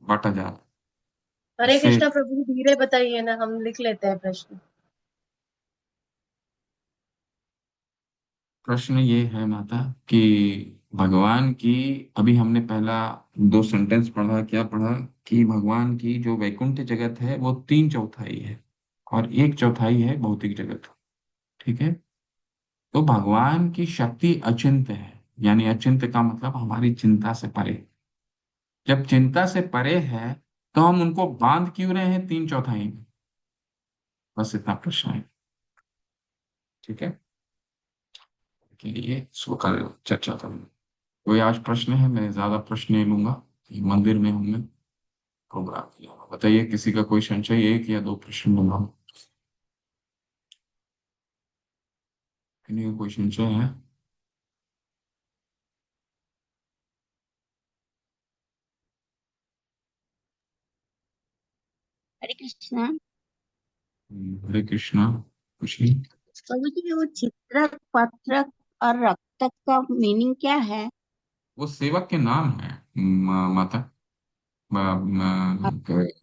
बांटा जा रहा है? हरे इससे कृष्णा प्रभु जी, धीरे बताइए ना, हम लिख लेते हैं प्रश्न। प्रश्न ये है माता कि भगवान की, अभी हमने पहला 2 सेंटेंस पढ़ा, क्या पढ़ा कि भगवान की जो वैकुंठ जगत है वो 3/4 है और 1/4 है भौतिक जगत। ठीक है। तो भगवान की शक्ति अचिंत्य है, यानी अचिंत्य का मतलब हमारी चिंता से परे। जब चिंता से परे है तो हम उनको बांध क्यों रहे हैं 3/4 में? बस इतना प्रश्न है। ठीक है, के लिए इसको कल चर्चा करूंगा। कोई आज प्रश्न है? मैं ज्यादा प्रश्न नहीं लूंगा, ये मंदिर में हमने प्रोग्राम किया। बताइए, किसी का कोई संशय? 1 या 2 प्रश्न लूंगा। किसी का कोई संशय है? हरे कृष्णा। हरे कृष्णा। खुशी। प्रभु जी, वो चित्रक पत्रक और रक्तक का मीनिंग क्या है? वो सेवक के नाम है माता।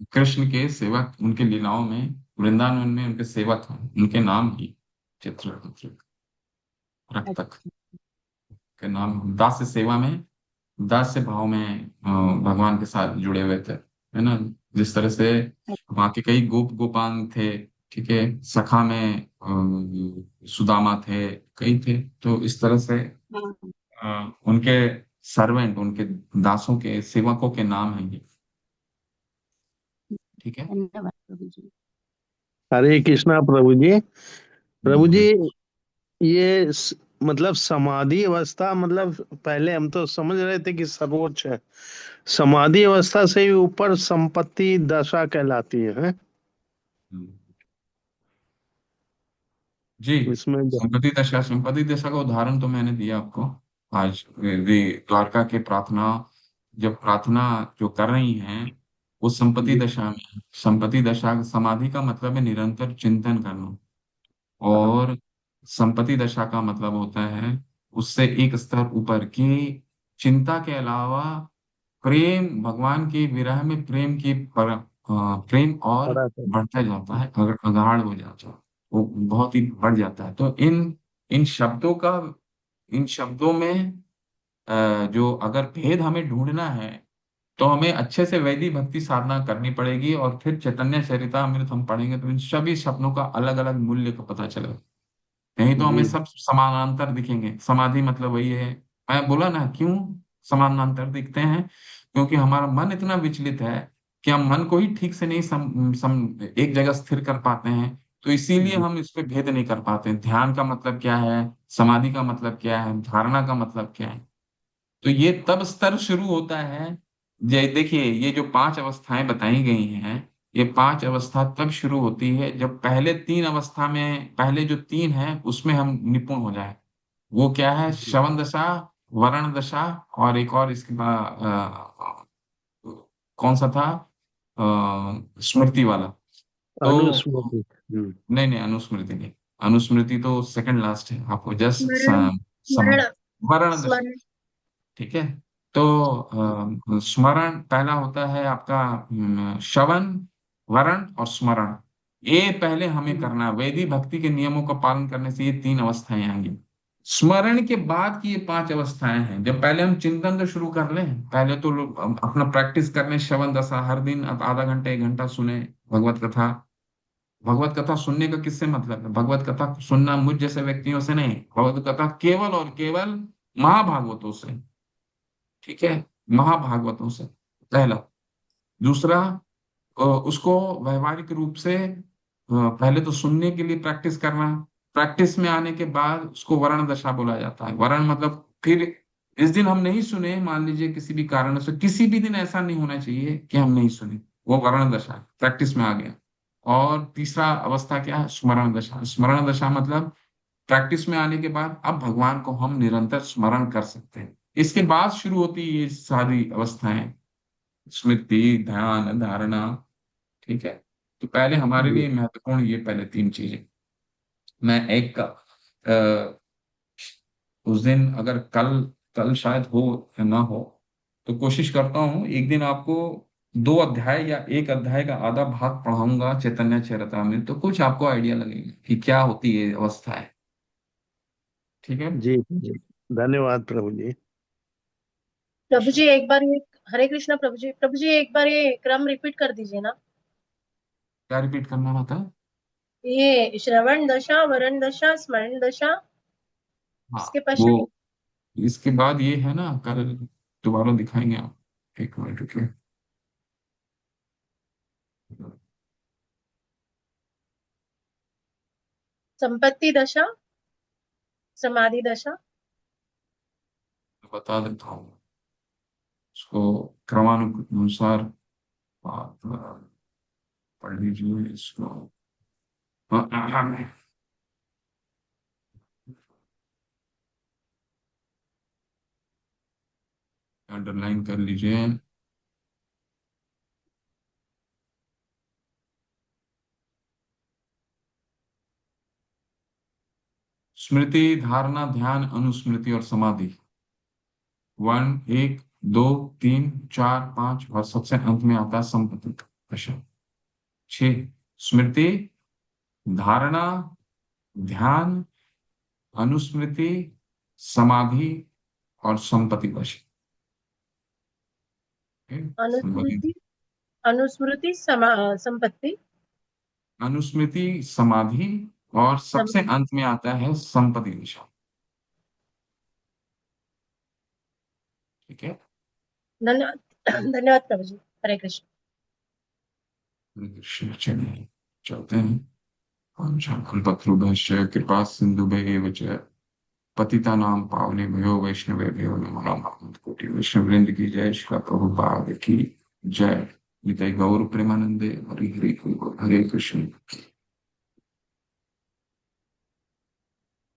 कृष्ण के सेवक, उनके लीलाओं में, वृंदावन में उनके सेवक हैं, उनके नाम ही चित्र रक्तक के नाम। दास्य सेवा में, दास्य भाव में भगवान के साथ जुड़े हुए थे, है ना। जिस तरह से वहाँ के कई गोपांग थे, ठीक है, सखा में सुदामा थे, कई थे। तो इस तरह से हाँ, उनके सर्वेंट, उनके दासों के, सेवकों के नाम हैं ये। ठीक है। धन्यवाद प्रभु जी। हरे कृष्णा प्रभु जी। प्रभु जी, हरे ये मतलब समाधि अवस्था, मतलब पहले हम तो समझ रहे थे कि सर्वोच्च है, समाधि अवस्था से भी ऊपर संपत्ति दशा कहलाती है। जी। इसमें संपत्ति दशा का उदाहरण तो मैंने दिया आपको आज। वे द्वारका के प्रार्थना, जब प्रार्थना जो कर रही हैं वो संपत्ति जी, दशा में है। संपत्ति दशा, समाधि का मतलब है निरंतर चिंतन करना, हाँ, और संपत्ति दशा का मतलब होता है उससे एक स्तर ऊपर की चिंता के अलावा प्रेम, भगवान के विरह में प्रेम की प्रेम और बड़ा है। बढ़ता जाता है, अगाढ़ हो जाता है, वो बहुत ही बढ़ जाता है। तो इन इन शब्दों का, इन शब्दों में जो अगर भेद हमें ढूंढना है तो हमें अच्छे से वैदिक भक्ति साधना करनी पड़ेगी, और फिर चैतन्य चरितामृत हम पढ़ेंगे तो इन सभी शब्दों का अलग अलग मूल्य का पता चलेगा। नहीं तो हमें जी, सब समानांतर दिखेंगे। समाधि मतलब वही है, मैं बोला ना क्यों समानांतर दिखते हैं, क्योंकि हमारा मन इतना विचलित है कि हम मन को ही ठीक से नहीं एक जगह स्थिर कर पाते हैं। तो इसीलिए जी, हम इस पे भेद नहीं कर पाते। ध्यान का मतलब क्या है, समाधि का मतलब क्या है, धारणा का मतलब क्या है। तो ये तब स्तर शुरू होता है। देखिए, ये जो 5 अवस्थाएं बताई गई हैं, ये 5 अवस्था तब शुरू होती है जब पहले 3 अवस्था में, पहले जो 3 है उसमें हम निपुण हो जाए। वो क्या है? जी। श्रवण दशा, वरण दशा, और एक और इसके बाद कौन सा था, स्मृति वाला। तो अनुस्मृति। नहीं नहीं, अनुस्मृति नहीं। अनुस्मृति तो सेकंड लास्ट है, आपको जस्ट स्मरण समय। स्मरण वरण दशा। स्मरण। ठीक है। तो स्मरण पहला होता है आपका, श्रवण, वरण और स्मरण। ये पहले हमें करना है। वैदिक भक्ति के नियमों का पालन करने से ये 3 अवस्थाएं आएंगी। स्मरण के बाद की ये 5 अवस्थाएं हैं। जब पहले हम चिंतन तो शुरू कर लें, पहले तो लोग अपना प्रैक्टिस कर लें, श्रवण दशा हर दिन अब आधा घंटा 1 घंटा सुने भगवत कथा। भगवत कथा सुनने का किससे मतलब है? भगवत कथा सुनना मुझ जैसे व्यक्तियों से नहीं, भगवत कथा केवल और केवल महाभागवतों से। ठीक है, महाभागवतों से पहला। दूसरा, उसको व्यवहारिक रूप से पहले तो सुनने के लिए प्रैक्टिस करना। प्रैक्टिस में आने के बाद उसको वर्ण दशा बोला जाता है। वर्ण मतलब फिर इस दिन हम नहीं सुने, मान लीजिए किसी भी कारण से, किसी भी दिन ऐसा नहीं होना चाहिए कि हम नहीं सुने, वो वर्ण दशा है, प्रैक्टिस में आ गया। और तीसरा अवस्था क्या है? स्मरण दशा। स्मरण दशा मतलब प्रैक्टिस में आने के बाद अब भगवान को हम निरंतर स्मरण कर सकते हैं। इसके बाद शुरू होती है ये सारी अवस्थाएं, स्मृति, ध्यान, धारणा। ठीक है, तो पहले हमारे जी लिए महत्वपूर्ण ये पहले तीन चीजें। मैं एक का अ, उस दिन अगर कल कल शायद हो या ना हो, तो कोशिश करता हूँ एक दिन आपको 2 अध्याय या 1 अध्याय का आधा भाग पढ़ाऊंगा चैतन्य चरितामृत, तो कुछ आपको आइडिया लगेगा कि क्या होती है अवस्था है। ठीक है। जी जी। धन्यवाद प्रभु जी। प्रभु जी एक बार ये, हरे कृष्णा प्रभु जी, प्रभु जी एक बार ये क्रम रिपीट कर दीजिए ना। क्या रिपीट करना होता है? ये श्रवण दशा, वरण दशा, स्मरण दशा, हाँ, इसके पश्चात वो इसके बाद ये है ना, कल दोबारा दिखाएंगे आप। एक मिनट रुकिए। संपत्ति दशा, समाधि दशा। बता देता हूँ उसको क्रमानुसार। आप पढ़ लीजिए इसको। अंडरलाइन कर लीजिए। स्मृति, धारणा, ध्यान, अनुस्मृति और समाधि। 1, 2, 3, 4, 5 और सबसे अंत में आता है संपत्ति दशा। 6, स्मृति, धारणा, ध्यान, अनुस्मृति, समाधि और संपत्ति दशा। संपत्ति, अनुस्मृति, अनुस्मृति, संपत्ति, अनुस्मृति, समाधि और सबसे समाधि। अंत में आता है संपत्ति दशा। ठीक है। धन्यवाद। धन्यवाद प्रभु जी। हरे कृष्ण। चलिए चलते हैं। कल्पतरुभ्यश्च कृपा सिन्धुभ्येव च पतितानां पावनेभ्यो वैष्णवेभ्यो नमो नमः। कोटि वैष्णव वृंद की जय, श्री प्रभुपाद की जय। निताई गौर प्रेमानंदे, हरि हरि हरे कृष्ण।